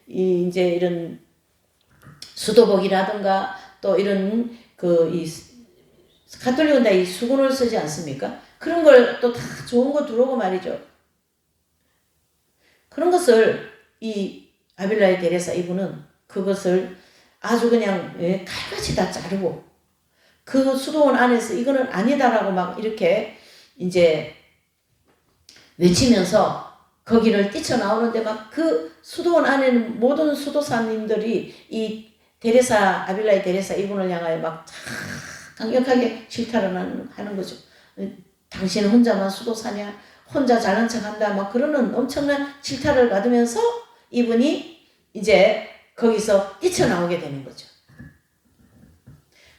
이제 이런 수도복이라든가 또 이런 가톨릭은 다 이 수건을 쓰지 않습니까? 그런 걸 또 다 좋은 거 들어오고 말이죠. 그런 것을 이 아빌라의 데레사 이분은 그것을 아주 그냥 칼같이 다 자르고 그 수도원 안에서 이거는 아니다라고 막 이렇게 이제 외치면서 거기를 뛰쳐나오는데 막 그 수도원 안에는 모든 수도사님들이 이 데레사, 아빌라의 데레사 이분을 향하여 막 강력하게 질타를 하는 거죠. 당신은 혼자만 수도사냐? 혼자 잘난 척한다. 막 그러는 엄청난 질타를 받으면서 이분이 이제 거기서 뛰쳐나오게 되는 거죠.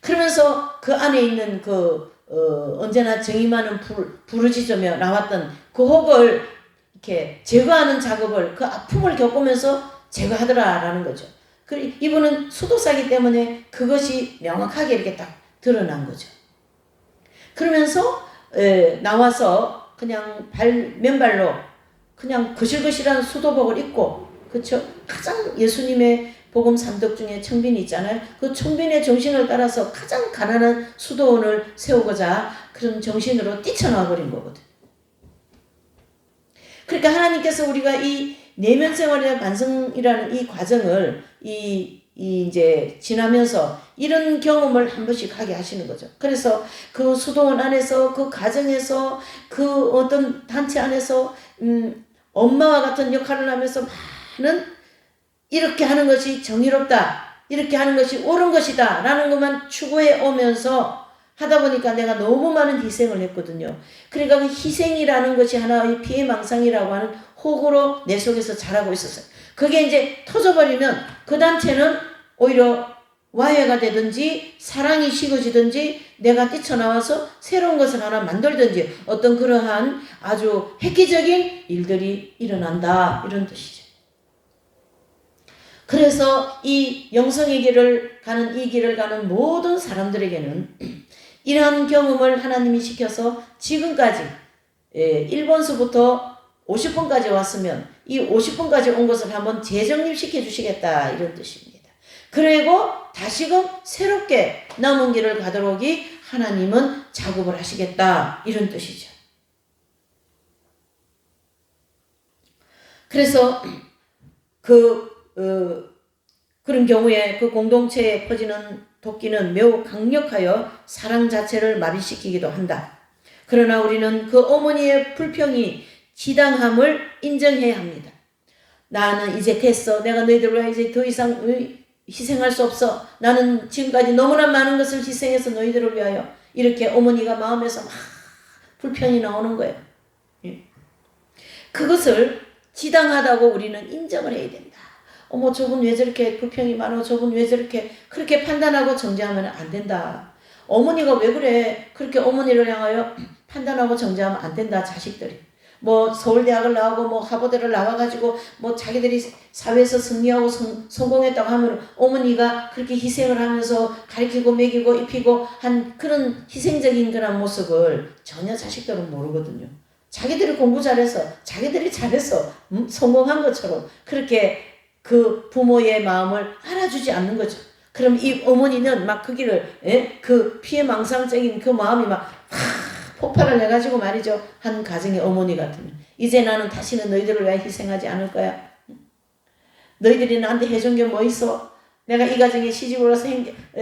그러면서 그 안에 있는 언제나 정이 많은 부르짖으며 나왔던 그 혹을 이렇게 제거하는 작업을 그 아픔을 겪으면서 제거하더라라는 거죠. 그리고 이분은 수도사기 때문에 그것이 명확하게 이렇게 딱 드러난 거죠. 그러면서 나와서 그냥 맨발로 그냥 거실거실한 수도복을 입고, 그렇죠? 가장 예수님의 복음 3덕 중에 청빈이 있잖아요. 그 청빈의 정신을 따라서 가장 가난한 수도원을 세우고자 그런 정신으로 뛰쳐나와 버린 거거든. 그러니까 하나님께서 우리가 이 내면 생활이나 반성이라는 이 과정을 이제 지나면서 이런 경험을 한 번씩 하게 하시는 거죠. 그래서 그 수도원 안에서 그 가정에서 그 어떤 단체 안에서 엄마와 같은 역할을 하면서 많은 이렇게 하는 것이 정의롭다, 이렇게 하는 것이 옳은 것이다 라는 것만 추구해 오면서 하다 보니까 내가 너무 많은 희생을 했거든요. 그러니까 그 희생이라는 것이 하나의 피해망상이라고 하는 혹으로 내 속에서 자라고 있었어요. 그게 이제 터져버리면 그 단체는 오히려 와해가 되든지 사랑이 식어지든지 내가 뛰쳐나와서 새로운 것을 하나 만들든지 어떤 그러한 아주 획기적인 일들이 일어난다, 이런 뜻이죠. 그래서 이 영성의 길을 가는, 이 길을 가는 모든 사람들에게는 이러한 경험을 하나님이 시켜서 지금까지 1번서부터 50번까지 왔으면 이 50번까지 온 것을 한번 재정립시켜 주시겠다, 이런 뜻입니다. 그리고 다시금 새롭게 남은 길을 가도록 하나님은 작업을 하시겠다, 이런 뜻이죠. 그래서 그런 경우에 그 공동체에 퍼지는 도끼는 매우 강력하여 사랑 자체를 마비시키기도 한다. 그러나 우리는 그 어머니의 불평이 지당함을 인정해야 합니다. 나는 이제 됐어. 내가 너희들을 위해 이제 더 이상 희생할 수 없어. 나는 지금까지 너무나 많은 것을 희생해서 너희들을 위하여. 이렇게 어머니가 마음에서 막 불평이 나오는 거예요. 그것을 지당하다고 우리는 인정을 해야 된다. 어머, 저분 왜 저렇게 불평이 많아? 저분 왜 저렇게, 그렇게 판단하고 정죄하면 안 된다. 어머니가 왜 그래? 그렇게 어머니를 향하여 판단하고 정죄하면 안 된다, 자식들이. 뭐 서울대학을 나오고 뭐 하버드를 나와가지고 뭐 자기들이 사회에서 승리하고 성공했다고 하면 어머니가 그렇게 희생을 하면서 가르치고 먹이고 입히고 한 그런 희생적인 그런 모습을 전혀 자식들은 모르거든요. 자기들이 공부 잘해서 자기들이 잘해서 성공한 것처럼 그렇게 그 부모의 마음을 알아주지 않는 거죠. 그럼 이 어머니는 막 그 길을 그 피해망상적인 그 마음이 막 폭발을 해가지고 말이죠. 한 가정의 어머니 같으면 이제 나는 다시는 너희들을 위해 희생하지 않을 거야. 너희들이 나한테 해준 게 뭐 있어? 내가 이 가정에 시집을 와서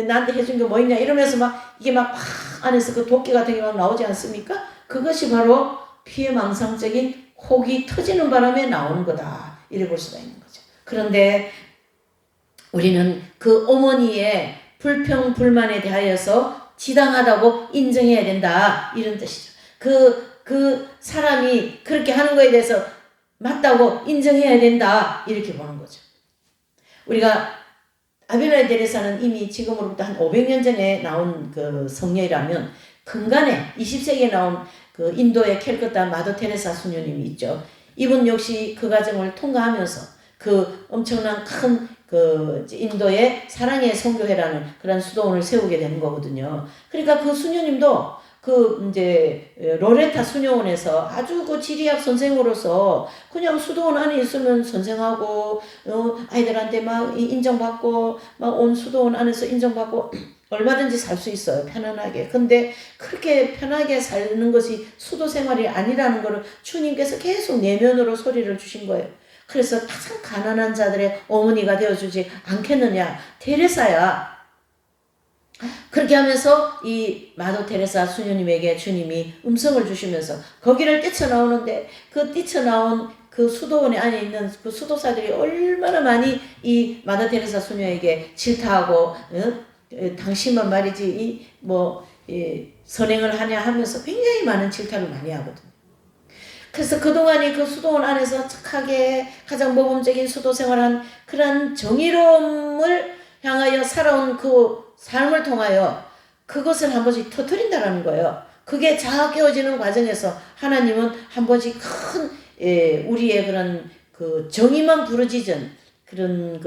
나한테 해준 게 뭐 있냐? 이러면서 막 이게 막 안에서 그 도끼 같은 게 막 나오지 않습니까? 그것이 바로 피해망상적인 혹이 터지는 바람에 나오는 거다. 이래 볼 수가 있는 거죠. 그런데 우리는 그 어머니의 불평, 불만에 대하여서 지당하다고 인정해야 된다, 이런 뜻이죠. 그 사람이 그렇게 하는 거에 대해서 맞다고 인정해야 된다, 이렇게 보는 거죠. 우리가 아빌라의 데레사는 이미 지금으로부터 한 500년 전에 나온 그 성녀이라면 근간에 20세기에 나온 그 인도의 캘커타 마더 테레사 수녀님이 있죠. 이분 역시 그 과정을 통과하면서 그 엄청난 큰 그 인도의 사랑의 선교회라는 그런 수도원을 세우게 되는 거거든요. 그러니까 그 수녀님도 그 이제 로레타 수녀원에서 아주 그 지리학 선생으로서 그냥 수도원 안에 있으면 선생하고 아이들한테 막 인정받고 막 온 수도원 안에서 인정받고 얼마든지 살 수 있어요. 편안하게. 근데 그렇게 편하게 사는 것이 수도 생활이 아니라는 것을 주님께서 계속 내면으로 소리를 주신 거예요. 그래서 가장 가난한 자들의 어머니가 되어주지 않겠느냐. 테레사야. 그렇게 하면서 이 마더 테레사 수녀님에게 주님이 음성을 주시면서 거기를 뛰쳐나오는데 그 뛰쳐나온 그 수도원 안에 있는 그 수도사들이 얼마나 많이 이 마더 테레사 수녀에게 질타하고 당신만 말이지 선행을 하냐 하면서 굉장히 많은 질타를 많이 하거든요. 그래서 그동안이 그 수도원 안에서 착하게 가장 모범적인 수도 생활한 그런 정의로움을 향하여 살아온 그 삶을 통하여 그것을 한 번씩 터뜨린다라는 거예요. 그게 자아 깨어지는 과정에서 하나님은 한 번씩 큰 우리의 그런 그 정의만 부르짖은 그런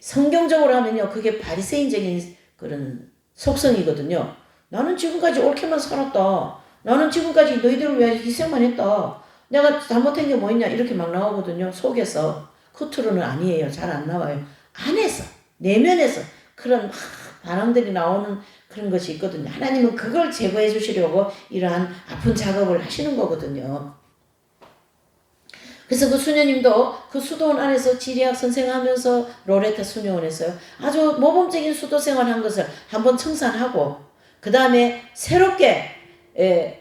성경적으로 하면요, 그게 바리새인적인 그런 속성이거든요. 나는 지금까지 옳게만 살았다. 나는 지금까지 너희들을 위해 희생만 했다. 내가 잘못한 게 뭐 있냐 이렇게 막 나오거든요. 속에서. 겉으로는 아니에요. 잘 안 나와요. 안에서, 내면에서 그런 반항들이 나오는 그런 것이 있거든요. 하나님은 그걸 제거해 주시려고 이러한 아픈 작업을 하시는 거거든요. 그래서 그 수녀님도 그 수도원 안에서 지리학 선생하면서 로레타 수녀원에서요, 아주 모범적인 수도 생활한 것을 한번 청산하고, 그 다음에 새롭게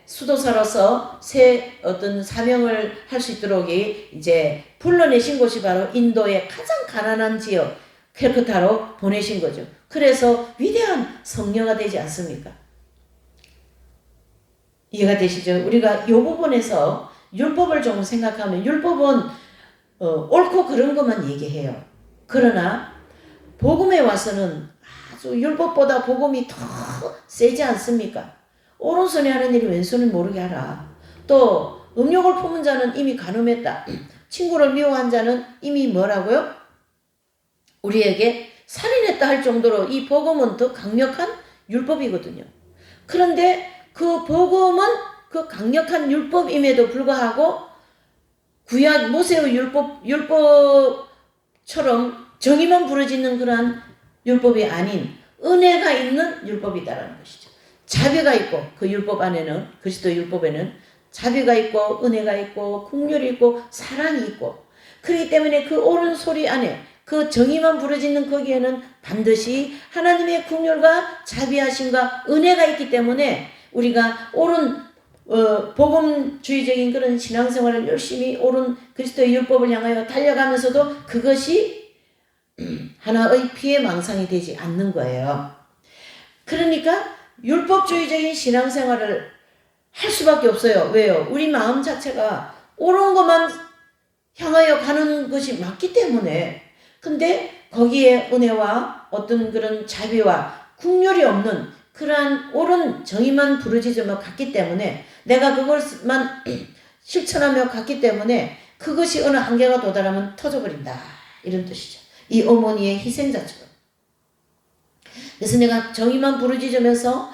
수도사로서 새 어떤 사명을 할 수 있도록 이제 불러내신 곳이 바로 인도의 가장 가난한 지역 캘커타로 보내신 거죠. 그래서 위대한 성녀가 되지 않습니까? 이해가 되시죠? 우리가 이 부분에서 율법을 좀 생각하면 율법은 옳고 그런 것만 얘기해요. 그러나 복음에 와서는 아주 율법보다 복음이 더 세지 않습니까? 오른손이 하는 일이 왼손을 모르게 하라. 또 음욕을 품은 자는 이미 간음했다. 친구를 미워한 자는 이미 뭐라고요? 우리에게 살인했다 할 정도로 이 복음은 더 강력한 율법이거든요. 그런데 그 복음은 그 강력한 율법임에도 불구하고 구약 모세의 율법처럼 정의만 부러지는 그러한 율법이 아닌 은혜가 있는 율법이다라는 것이죠. 자비가 있고 그 율법 안에는, 그리스도 율법에는 자비가 있고 은혜가 있고 긍휼이 있고 사랑이 있고, 그렇기 때문에 그 옳은 소리 안에 그 정의만 부러지는 거기에는 반드시 하나님의 긍휼과 자비하심과 은혜가 있기 때문에 우리가 옳은 복음주의적인 그런 신앙생활을 열심히 옳은 그리스도의 율법을 향하여 달려가면서도 그것이 하나의 피해망상이 되지 않는 거예요. 그러니까 율법주의적인 신앙생활을 할 수밖에 없어요. 왜요? 우리 마음 자체가 옳은 것만 향하여 가는 것이 맞기 때문에. 근데 거기에 은혜와 어떤 그런 자비와 긍휼이 없는 그러한 옳은 정의만 부르짖으며 갔기 때문에, 내가 그것만 실천하며 갔기 때문에 그것이 어느 한계가 도달하면 터져버린다, 이런 뜻이죠. 이 어머니의 희생자처럼. 그래서 내가 정의만 부르짖으면서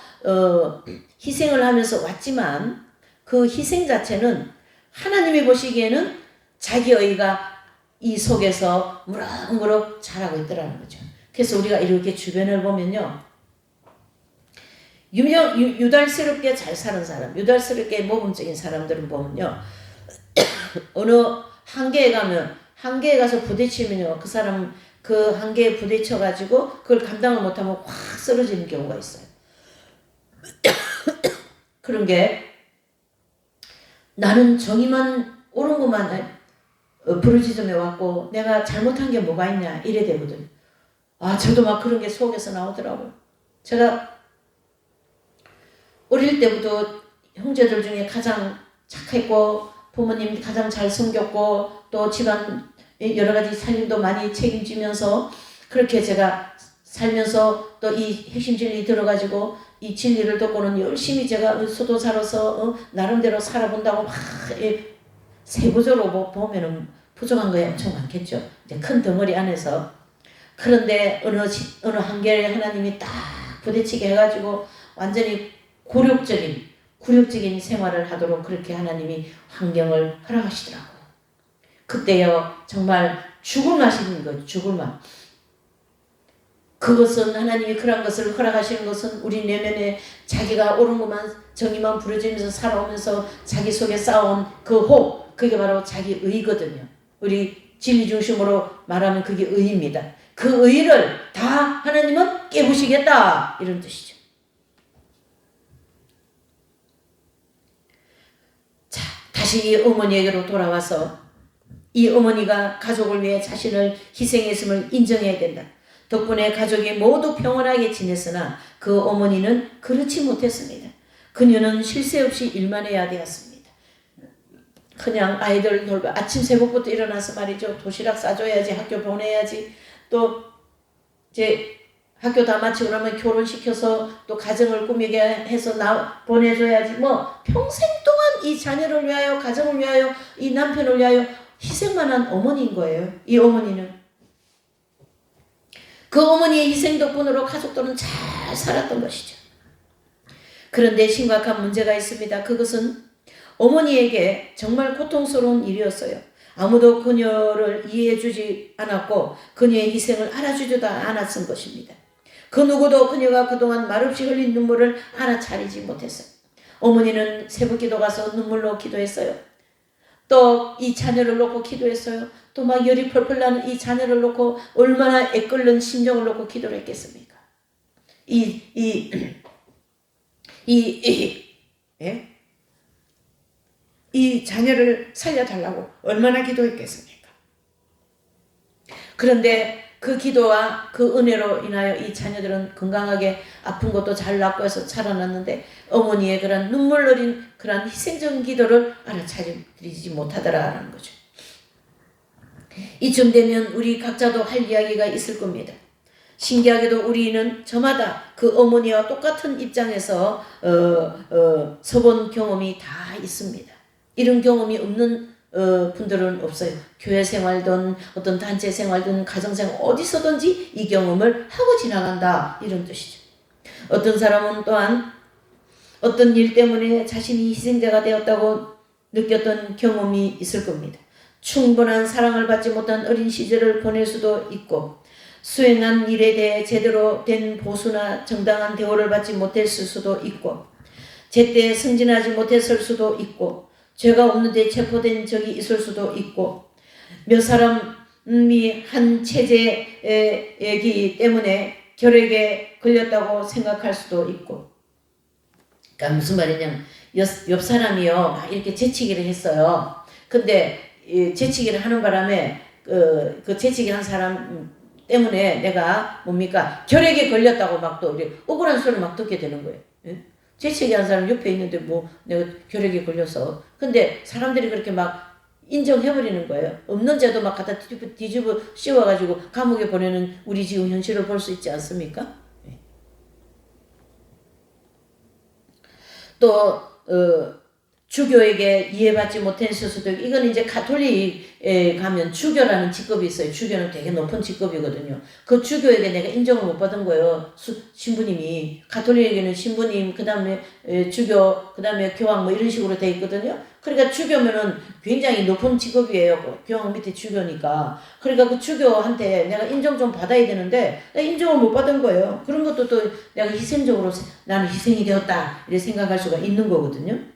희생을 하면서 왔지만 그 희생 자체는 하나님이 보시기에는 자기 의가 이 속에서 무럭무럭 자라고 있더라는 거죠. 그래서 우리가 이렇게 주변을 보면요, 유달스럽게 잘 사는 사람, 유달스럽게 모범적인 사람들은 보면요, 어느 한계에 가면, 한계에 가서 부딪히면요, 그 사람 그 한계에 부딪혀가지고 그걸 감당을 못하면 확 쓰러지는 경우가 있어요. 그런 게, 나는 정의만 옳은 것만 부르짖으며 왔고 내가 잘못한 게 뭐가 있냐 이래 되거든요. 저도 막 그런 게 속에서 나오더라고요. 제가 어릴 때부터 형제들 중에 가장 착했고 부모님 가장 잘 섬겼고 또 집안 여러 가지 살림도 많이 책임지면서 그렇게 제가 살면서 또 이 핵심 진리 들어가지고 이 진리를 듣고는 열심히 제가 수도사로서 나름대로 살아본다고 막 세부적으로 보면은 부족한 거에 엄청 많겠죠. 이제 큰 덩어리 안에서. 그런데 어느 한계에 하나님이 딱 부딪히게 해가지고 완전히 굴욕적인 생활을 하도록 그렇게 하나님이 환경을 허락하시더라고요. 그때요 정말 죽을 맛인 거예요. 죽을 맛. 그것은 하나님이 그런 것을 허락하시는 것은 우리 내면에 자기가 옳은 것만 정의만 부르짖으면서 살아오면서 자기 속에 쌓아온 그 혹, 그게 바로 자기 의거든요. 우리 진리 중심으로 말하면 그게 의입니다. 그 의를 다 하나님은 깨부시겠다 이런 뜻이죠. 자, 다시 이 어머니에게로 돌아와서 이 어머니가 가족을 위해 자신을 희생했음을 인정해야 된다. 덕분에 가족이 모두 평온하게 지냈으나 그 어머니는 그렇지 못했습니다. 그녀는 쉴 새 없이 일만 해야 되었습니다. 그냥 아이들 돌봐 아침 새벽부터 일어나서 말이죠. 도시락 싸줘야지, 학교 보내야지, 또 이제 학교 다 마치고 나면 결혼시켜서 또 가정을 꾸미게 해서 보내줘야지. 뭐 평생 동안 이 자녀를 위하여, 가정을 위하여, 이 남편을 위하여 희생만 한 어머니인 거예요. 이 어머니는. 그 어머니의 희생 덕분으로 가족들은 잘 살았던 것이죠. 그런데 심각한 문제가 있습니다. 그것은 어머니에게 정말 고통스러운 일이었어요. 아무도 그녀를 이해해주지 않았고 그녀의 희생을 알아주지도 않았던 것입니다. 그 누구도 그녀가 그동안 말없이 흘린 눈물을 알아차리지 못했어요. 어머니는 새벽기도 가서 눈물로 기도했어요. 또 이 자녀를 놓고 기도했어요. 또 막 열이 펄펄 나는 이 자녀를 놓고 얼마나 애끓는 심정을 놓고 기도를 했겠습니까? 이 자녀를 살려달라고 얼마나 기도했겠습니까? 그런데 그 기도와 그 은혜로 인하여 이 자녀들은 건강하게 아픈 것도 잘 낫고 해서 살아났는데 어머니의 그런 눈물 어린 그런 희생적인 기도를 알아차리지 못하더라라는 거죠. 이쯤 되면 우리 각자도 할 이야기가 있을 겁니다. 신기하게도 우리는 저마다 그 어머니와 똑같은 입장에서 서본 경험이 다 있습니다. 이런 경험이 없는 분들은 없어요. 교회 생활든 어떤 단체 생활든 가정생활 어디서든지 이 경험을 하고 지나간다 이런 뜻이죠. 어떤 사람은 또한 어떤 일 때문에 자신이 희생자가 되었다고 느꼈던 경험이 있을 겁니다. 충분한 사랑을 받지 못한 어린 시절을 보낼 수도 있고 수행한 일에 대해 제대로 된 보수나 정당한 대우를 받지 못했을 수도 있고 제때 승진하지 못했을 수도 있고 죄가 없는데 체포된 적이 있을 수도 있고 몇 사람이 한 체제이기 때문에 결핵에 걸렸다고 생각할 수도 있고 그러니까 무슨 말이냐면 옆 사람이요 막 이렇게 재치기를 했어요. 근데 재치기를 하는 바람에 그 재치기 한 사람 때문에 내가 뭡니까 결핵에 걸렸다고 막 또 억울한 소리를 막 듣게 되는 거예요. 예? 재치기 한 사람 옆에 있는데 뭐 내가 결핵에 걸려서 근데 사람들이 그렇게 막 인정해버리는 거예요. 없는 죄도 막 갖다 뒤집어 씌워가지고 감옥에 보내는 우리 지금 현실을 볼 수 있지 않습니까? 예. 또 주교에게 이해받지 못했을 수도 있고 이건 이제 가톨릭에 가면 주교라는 직급이 있어요. 주교는 되게 높은 직급이거든요. 그 주교에게 내가 인정을 못 받은 거예요. 신부님이 가톨릭에게는 신부님 그 다음에 주교 그 다음에 교황 뭐 이런 식으로 돼 있거든요. 그러니까 주교면은 굉장히 높은 직업이에요. 교황 밑에 주교니까. 그러니까 그 주교한테 내가 인정 좀 받아야 되는데 내가 인정을 못 받은 거예요. 그런 것도 또 내가 희생적으로 나는 희생이 되었다 이렇게 생각할 수가 있는 거거든요.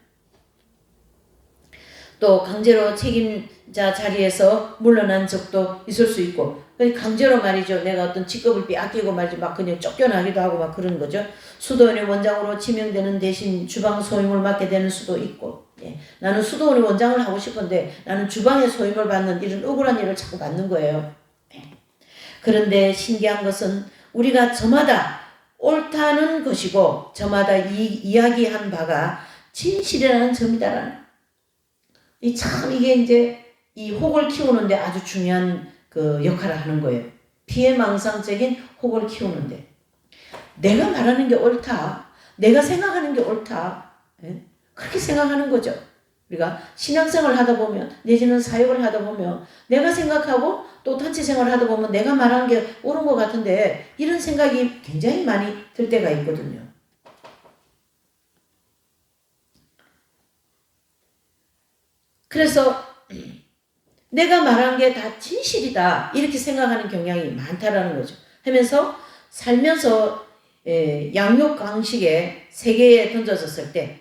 또 강제로 책임자 자리에서 물러난 적도 있을 수 있고 강제로 말이죠. 내가 어떤 직급을 빼앗기고 말이죠. 막 그냥 쫓겨나기도 하고 막 그런 거죠. 수도원의 원장으로 지명되는 대신 주방 소임을 맡게 되는 수도 있고 예. 나는 수도원의 원장을 하고 싶은데 나는 주방의 소임을 받는 이런 억울한 일을 자꾸 받는 거예요. 예. 그런데 신기한 것은 우리가 저마다 옳다는 것이고 저마다 이야기한 바가 진실이라는 점이다라는 이게 이제 이 혹을 키우는데 아주 중요한 그 역할을 하는 거예요. 피해망상적인 혹을 키우는데 내가 말하는 게 옳다. 내가 생각하는 게 옳다. 예? 그렇게 생각하는 거죠. 우리가 신앙생활을 하다 보면 내지는 사역을 하다 보면 내가 생각하고 또 단체 생활을 하다 보면 내가 말하는 게 옳은 것 같은데 이런 생각이 굉장히 많이 들 때가 있거든요. 그래서 내가 말한 게 다 진실이다 이렇게 생각하는 경향이 많다라는 거죠. 하면서 살면서 양육강식에 세계에 던져졌을 때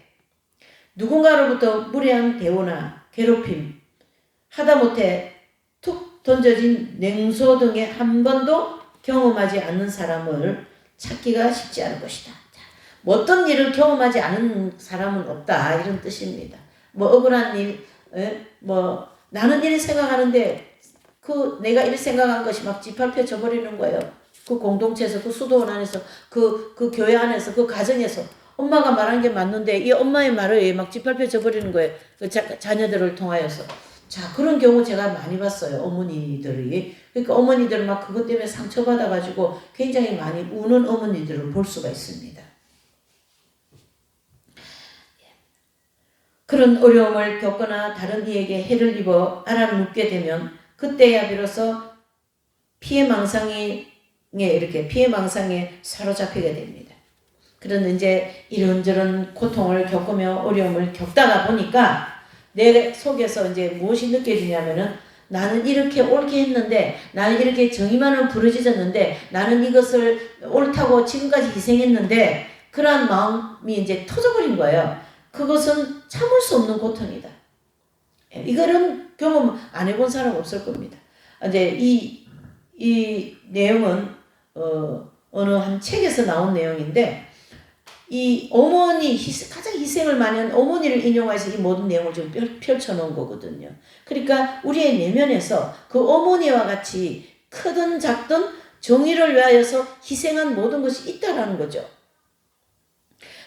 누군가로부터 무례한 대우나 괴롭힘 하다못해 툭 던져진 냉소 등에 한 번도 경험하지 않는 사람을 찾기가 쉽지 않은 것이다. 뭐 어떤 일을 경험하지 않은 사람은 없다 이런 뜻입니다. 뭐 억울한 일, 뭐 나는 이렇게 생각하는데 그 내가 이렇게 생각한 것이 막 짓밟혀져 버리는 거예요. 그 공동체에서, 그 수도원 안에서, 그 교회 안에서, 그 가정에서 엄마가 말한 게 맞는데 이 엄마의 말을 막 짓밟혀져 버리는 거예요. 그 자녀들을 통하여서. 자, 그런 경우 제가 많이 봤어요. 어머니들이. 그러니까 어머니들 막 그것 때문에 상처받아가지고 굉장히 많이 우는 어머니들을 볼 수가 있습니다. 그런 어려움을 겪거나 다른 이에게 해를 입어 알아눕게 되면 그때야 비로소 피해망상에 사로잡히게 됩니다. 그런 이제 이런저런 고통을 겪으며 어려움을 겪다가 보니까 내 속에서 이제 무엇이 느껴지냐면은 나는 이렇게 옳게 했는데, 나는 이렇게 정의만을 부르짖었는데, 나는 이것을 옳다고 지금까지 희생했는데, 그러한 마음이 이제 터져버린 거예요. 그것은 참을 수 없는 고통이다. 이거는 경험 안 해본 사람 없을 겁니다. 이제 이 내용은 어느 한 책에서 나온 내용인데, 이 어머니 가장 희생을 많이 한 어머니를 인용해서 이 모든 내용을 좀 펼쳐놓은 거거든요. 그러니까 우리의 내면에서 그 어머니와 같이 크든 작든 정의를 위하여서 희생한 모든 것이 있다라는 거죠.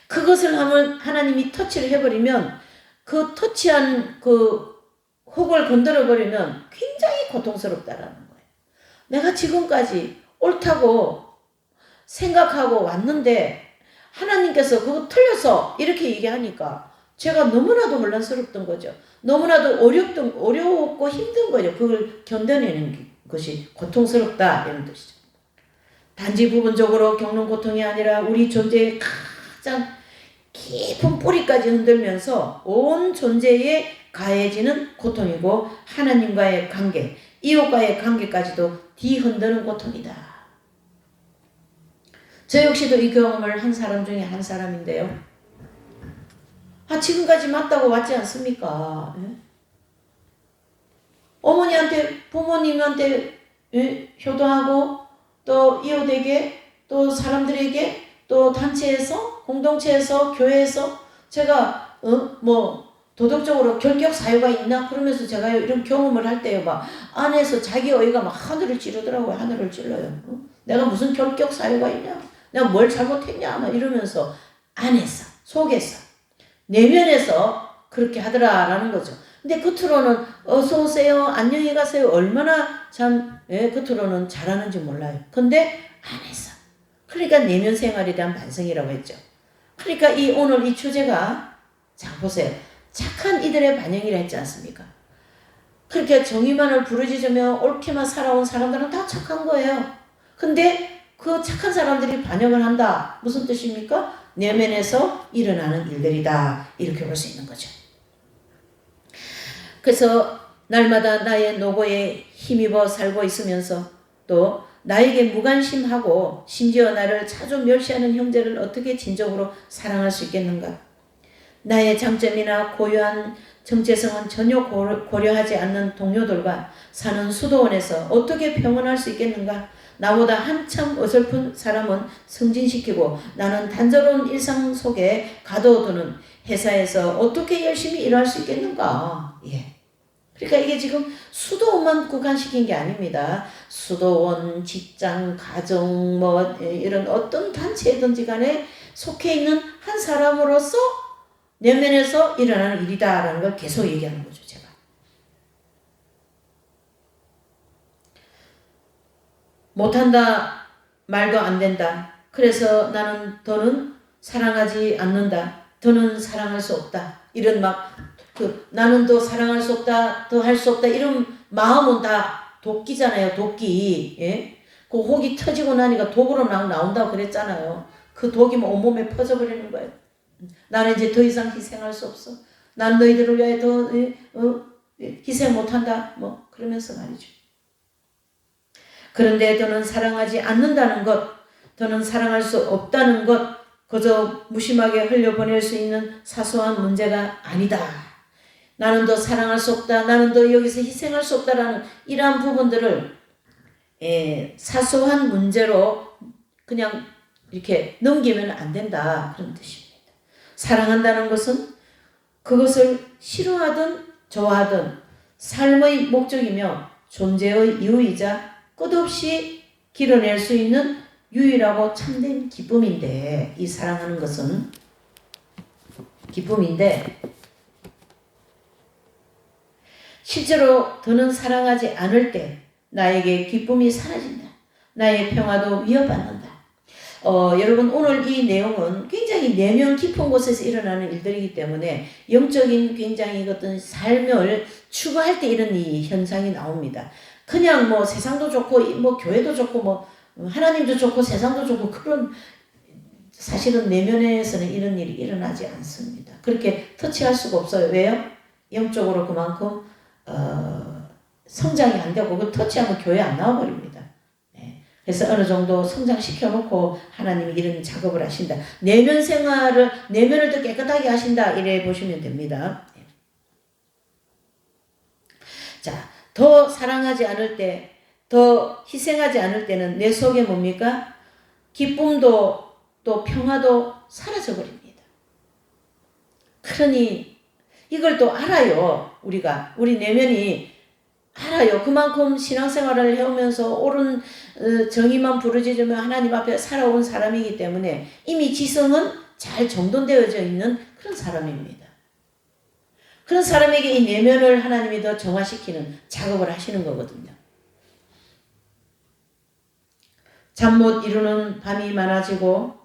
그것을 하면 하나님이 터치를 해버리면 그 터치한 그 혹을 건드려버리면 굉장히 고통스럽다라는 거예요. 내가 지금까지 옳다고 생각하고 왔는데 하나님께서 그거 틀려서 이렇게 얘기하니까 제가 너무나도 혼란스럽던 거죠. 너무나도 어렵고 힘든 거죠. 그걸 견뎌내는 것이 고통스럽다 이런 뜻이죠. 단지 부분적으로 겪는 고통이 아니라 우리 존재의 가장 깊은 뿌리까지 흔들면서 온 존재에 가해지는 고통이고 하나님과의 관계, 이웃과의 관계까지도 뒤흔드는 고통이다. 저 역시도 이 경험을 한 사람 중에 한 사람인데요. 지금까지 맞다고 왔지 않습니까? 예? 어머니한테, 부모님한테 효도하고 또 이웃에게 또 사람들에게 또 단체에서, 공동체에서, 교회에서 제가 뭐 도덕적으로 결격 사유가 있나? 그러면서 제가 이런 경험을 할 때요, 막 안에서 자기 어이가 막 하늘을 찌르더라고요. 하늘을 찔러요. 내가 무슨 결격 사유가 있냐? 내가 뭘 잘못했냐? 막 이러면서 안에서, 속에서, 내면에서 그렇게 하더라라는 거죠. 근데 겉으로는 어서 오세요, 안녕히 가세요, 얼마나 참 겉으로는 잘하는지 몰라요. 근데 안에서, 그러니까 내면 생활에 대한 반성이라고 했죠. 그러니까 오늘 이 주제가, 자 보세요, 착한 이들의 반영이라 했지 않습니까? 그렇게 정의만을 부르짖으며 옳게만 살아온 사람들은 다 착한 거예요. 근데 그 착한 사람들이 반영을 한다. 무슨 뜻입니까? 내면에서 일어나는 일들이다. 이렇게 볼 수 있는 거죠. 그래서 날마다 나의 노고에 힘입어 살고 있으면서 또 나에게 무관심하고 심지어 나를 자주 멸시하는 형제를 어떻게 진정으로 사랑할 수 있겠는가? 나의 장점이나 고유한 정체성은 전혀 고려하지 않는 동료들과 사는 수도원에서 어떻게 평온할 수 있겠는가? 나보다 한참 어설픈 사람은 승진시키고 나는 단조로운 일상 속에 가둬두는 회사에서 어떻게 열심히 일할 수 있겠는가? 예. 그러니까 이게 지금 수도원만 국한시킨 게 아닙니다. 수도원, 직장, 가정, 뭐 이런 어떤 단체든지 간에 속해 있는 한 사람으로서 내면에서 일어나는 일이다라는 걸 계속 얘기하는 거죠, 제가. 못한다, 말도 안 된다. 그래서 나는 더는 사랑하지 않는다. 더는 사랑할 수 없다. 이런 나는 더 사랑할 수 없다, 더 할 수 없다. 이런 마음은 다 도끼잖아요, 도끼. 예? 그 혹이 터지고 나니까 독으로 나온다고 그랬잖아요. 그 독이 온몸에 퍼져버리는 거예요. 나는 이제 더 이상 희생할 수 없어. 난 너희들을 위해 더 희생 못한다. 뭐 그러면서 말이죠. 그런데 더는 사랑하지 않는다는 것, 더는 사랑할 수 없다는 것, 그저 무심하게 흘려보낼 수 있는 사소한 문제가 아니다. 나는 더 사랑할 수 없다. 나는 더 여기서 희생할 수 없다라는 이러한 부분들을 사소한 문제로 그냥 이렇게 넘기면 안 된다. 그런 뜻입니다. 사랑한다는 것은 그것을 싫어하든 좋아하든 삶의 목적이며 존재의 이유이자 끝없이 길어낼 수 있는 유일하고 참된 기쁨인데, 이 사랑하는 것은 기쁨인데 실제로 더는 사랑하지 않을 때 나에게 기쁨이 사라진다. 나의 평화도 위협받는다. 여러분, 오늘 이 내용은 굉장히 내면 깊은 곳에서 일어나는 일들이기 때문에 영적인 굉장히 어떤 삶을 추구할 때 이런 이 현상이 나옵니다. 그냥 뭐 세상도 좋고 뭐 교회도 좋고 뭐 하나님도 좋고 세상도 좋고 그런, 사실은 내면에서는 이런 일이 일어나지 않습니다. 그렇게 터치할 수가 없어요. 왜요? 영적으로 그만큼 성장이 안 되고, 그 터치하면 교회 안 나와버립니다. 그래서 어느 정도 성장시켜 놓고 하나님이 이런 작업을 하신다. 내면 생활을, 내면을 더 깨끗하게 하신다. 이래 보시면 됩니다. 자, 더 사랑하지 않을 때, 더 희생하지 않을 때는 내 속에 뭡니까? 기쁨도 또 평화도 사라져 버립니다. 그러니 이걸 또 알아요. 우리 내면이 알아요. 그만큼 신앙생활을 해오면서 옳은 정의만 부르짖으며 하나님 앞에 살아온 사람이기 때문에 이미 지성은 잘 정돈되어져 있는 그런 사람입니다. 그런 사람에게 이 내면을 하나님이 더 정화시키는 작업을 하시는 거거든요. 잠 못 이루는 밤이 많아지고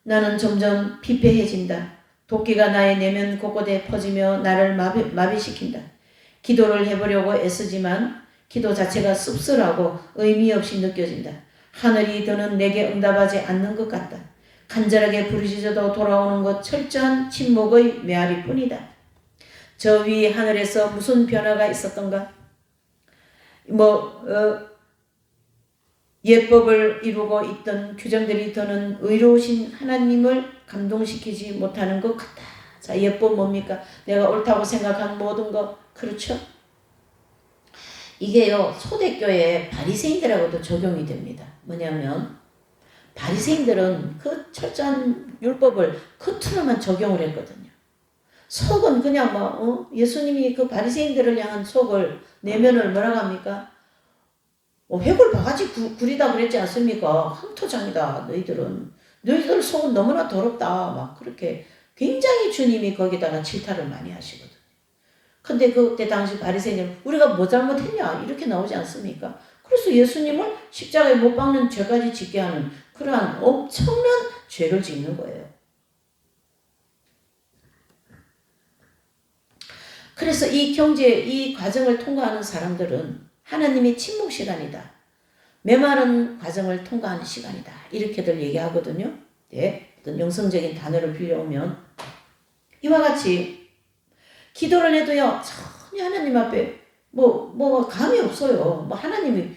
나는 점점 피폐해진다. 도끼가 나의 내면 곳곳에 퍼지며 나를 마비시킨다. 기도를 해보려고 애쓰지만 기도 자체가 씁쓸하고 의미 없이 느껴진다. 하늘이 더는 내게 응답하지 않는 것 같다. 간절하게 부르짖어도 돌아오는 것 철저한 침묵의 메아리 뿐이다. 저 위 하늘에서 무슨 변화가 있었던가? 예법을 이루고 있던 규정들이 더는 의로우신 하나님을 감동시키지 못하는 것 같다. 자, 예법 뭡니까? 내가 옳다고 생각한 모든 것, 그렇죠? 이게요, 초대교회 바리새인들하고도 적용이 됩니다. 뭐냐면 바리새인들은 그 철저한 율법을 겉으로만 적용을 했거든요. 속은 그냥 예수님이 그 바리새인들을 향한 속을, 내면을 뭐라고 합니까? 해골 바가지 구리다 그랬지 않습니까? 흠토장이다. 너희들 속은 너무나 더럽다. 막 그렇게 굉장히 주님이 거기다가 질타를 많이 하시거든요. 근데 그때 당시 바리새인들은 우리가 뭐 잘못했냐 이렇게 나오지 않습니까? 그래서 예수님을 십자가에 못 박는 죄까지 짓게 하는 그러한 엄청난 죄를 짓는 거예요. 그래서 이 과정을 통과하는 사람들은 하나님의 침묵 시간이다. 메마른 과정을 통과하는 시간이다. 이렇게들 얘기하거든요. 네, 어떤 영성적인 단어를 빌려오면 이와 같이 기도를 해도요, 전혀 하나님 앞에 감이 없어요. 하나님이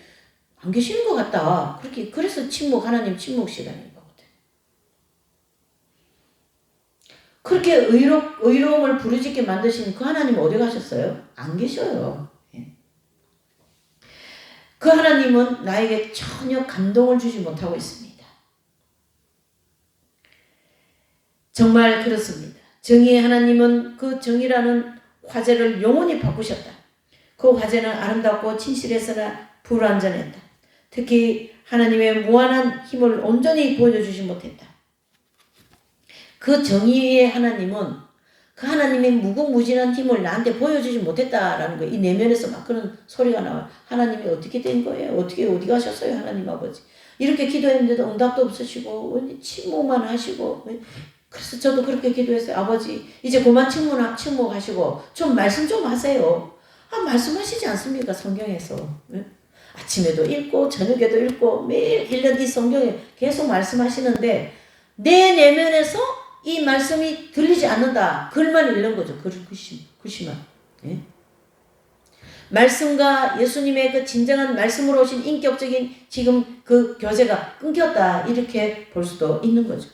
안 계시는 것 같다. 그래서 하나님 침묵 시간인 거거든. 그렇게 의로움을 부르짖게 만드신 그 하나님 어디 가셨어요? 안 계셔요. 그 하나님은 나에게 전혀 감동을 주지 못하고 있습니다. 정말 그렇습니다. 정의의 하나님은 그 정의라는 화제를 영원히 바꾸셨다. 그 화제는 아름답고 진실했으나 불완전했다. 특히 하나님의 무한한 힘을 온전히 보여주지 못했다. 그 정의의 하나님은 그 하나님의 무궁무진한 힘을 나한테 보여주지 못했다라는 거예요. 이 내면에서 막 그런 소리가 나와요. 하나님이 어떻게 된 거예요? 어디 가셨어요? 하나님 아버지. 이렇게 기도했는데도 응답도 없으시고 침묵만 하시고. 그래서 저도 그렇게 기도했어요. 아버지 이제 그만 침묵하시고 좀 말씀 좀 하세요. 말씀하시지 않습니까? 성경에서. 아침에도 읽고 저녁에도 읽고 매일 1년 이 성경에 계속 말씀하시는데 내 내면에서 이 말씀이 들리지 않는다. 글만 읽는 거죠. 글씨만. 예? 말씀과 예수님의 그 진정한 말씀으로 오신 인격적인 지금 그 교제가 끊겼다. 이렇게 볼 수도 있는 거죠.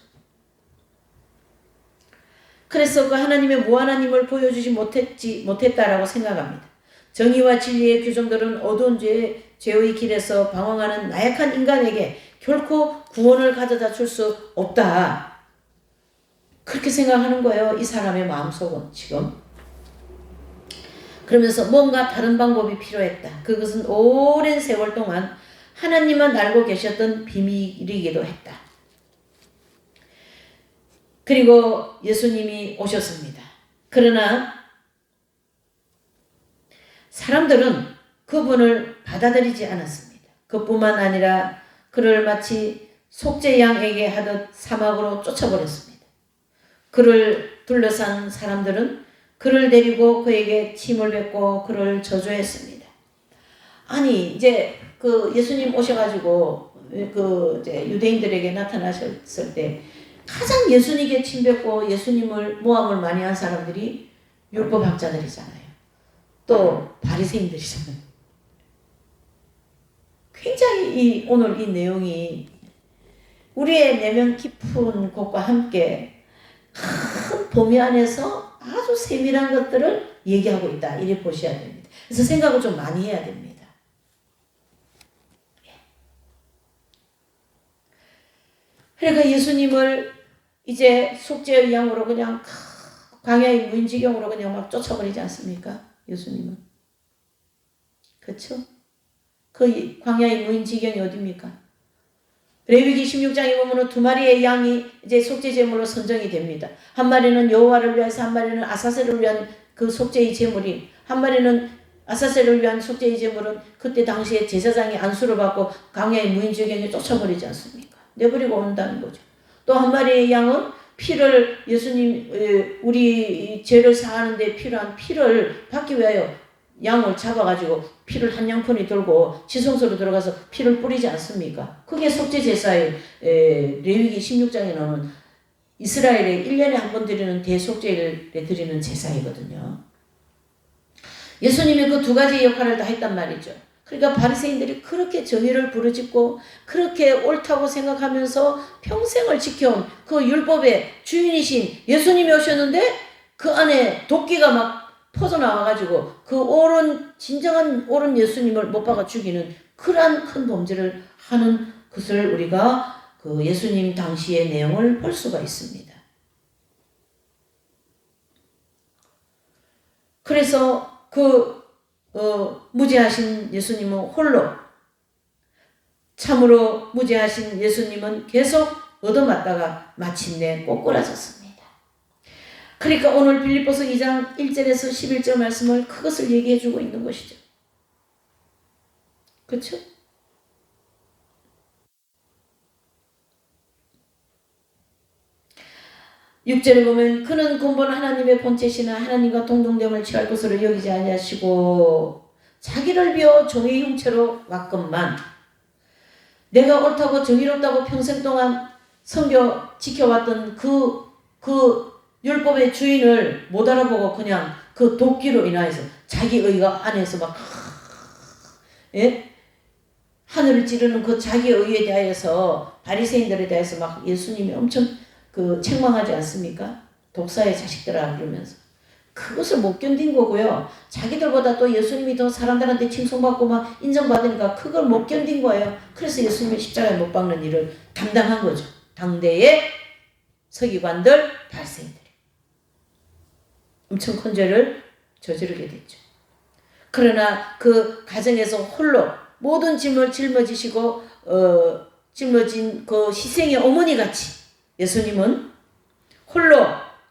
그래서 그 하나님의 무한한 힘을 보여주지 못했다라고 생각합니다. 정의와 진리의 규정들은 어두운 죄의 길에서 방황하는 나약한 인간에게 결코 구원을 가져다 줄 수 없다. 그렇게 생각하는 거예요. 이 사람의 마음속은 지금. 그러면서 뭔가 다른 방법이 필요했다. 그것은 오랜 세월 동안 하나님만 알고 계셨던 비밀이기도 했다. 그리고 예수님이 오셨습니다. 그러나 사람들은 그분을 받아들이지 않았습니다. 그뿐만 아니라 그를 마치 속죄양에게 하듯 사막으로 쫓아버렸습니다. 그를 둘러싼 사람들은 그를 데리고 그에게 침을 뱉고 그를 저주했습니다. 아니 이제 그 예수님 오셔가지고 그 이제 유대인들에게 나타나셨을 때 가장 예수님께 침 뱉고 예수님을 모함을 많이 한 사람들이 율법학자들이잖아요. 또 바리새인들이잖아요. 굉장히 오늘 이 내용이 우리의 내면 깊은 곳과 함께 큰 범위 안에서 아주 세밀한 것들을 얘기하고 있다. 이렇게 보셔야 됩니다. 그래서 생각을 좀 많이 해야 됩니다. 그러니까 예수님을 이제 속죄의 양으로 그냥 광야의 무인지경으로 그냥 막 쫓아버리지 않습니까? 예수님은. 그렇죠? 그 광야의 무인지경이 어디입니까? 레위기 16장에 보면 두 마리의 양이 이제 속죄 제물로 선정이 됩니다. 한 마리는 여호와를 위해서, 한 마리는 아사셀을 위한 그 속죄의 제물이, 한 마리는 아사셀을 위한 속죄의 제물은 그때 당시에 제사장이 안수를 받고 광야의 무인지경에 쫓아버리지 않습니까? 내버리고 온다는 거죠. 또 한 마리의 양은 피를 예수님 우리 죄를 사하는 데 필요한 피를 받기 위하여 양을 잡아가지고 피를 한 양푼이 들고 지성소로 들어가서 피를 뿌리지 않습니까? 그게 속죄 제사의 레위기 16장에 나오는 이스라엘의 1년에 한 번 드리는 대속죄를 드리는 제사이거든요. 예수님이 그 두 가지 역할을 다 했단 말이죠. 그러니까 바리새인들이 그렇게 정의를 부르짖고 그렇게 옳다고 생각하면서 평생을 지켜온 그 율법의 주인이신 예수님이 오셨는데 그 안에 도끼가 막 퍼져나와가지고 그 진정한 옳은 예수님을 못 박아 죽이는 그러한 큰 범죄를 하는 것을 우리가 그 예수님 당시의 내용을 볼 수가 있습니다. 그래서 무죄하신 예수님은 홀로, 참으로 무죄하신 예수님은 계속 얻어맞다가 마침내 꼬꾸라졌습니다. 그러니까 오늘 빌립보서 2장 1절에서 11절 말씀을 그것을 얘기해주고 있는 것이죠. 그렇죠? (6절에) 보면 그는 근본 하나님의 본체시나 하나님과 동등됨을 취할 것으로 여기지 아니하시고 자기를 비워 종의 형체로 왔건만 내가 옳다고 정의롭다고 평생 동안 섬겨 지켜왔던 그 율법의 주인을 못 알아보고 그냥 그 도끼로 인하여서 자기 의가 안에서 막 하늘을 찌르는 그 자기 의에 대하여서 바리새인들에 대해서 막 예수님이 엄청 책망하지 않습니까? 독사의 자식들아 그러면서 그것을 못 견딘 거고요. 자기들보다 또 예수님이 더 사람들한테 칭송받고 막 인정받으니까 그걸 못 견딘 거예요. 그래서 예수님이 십자가에 못 박는 일을 담당한 거죠. 당대의 서기관들, 바리새인들이 엄청 큰 죄를 저지르게 됐죠. 그러나 그 가정에서 홀로 모든 짐을 짊어지시고 짊어진 그 희생의 어머니같이 예수님은 홀로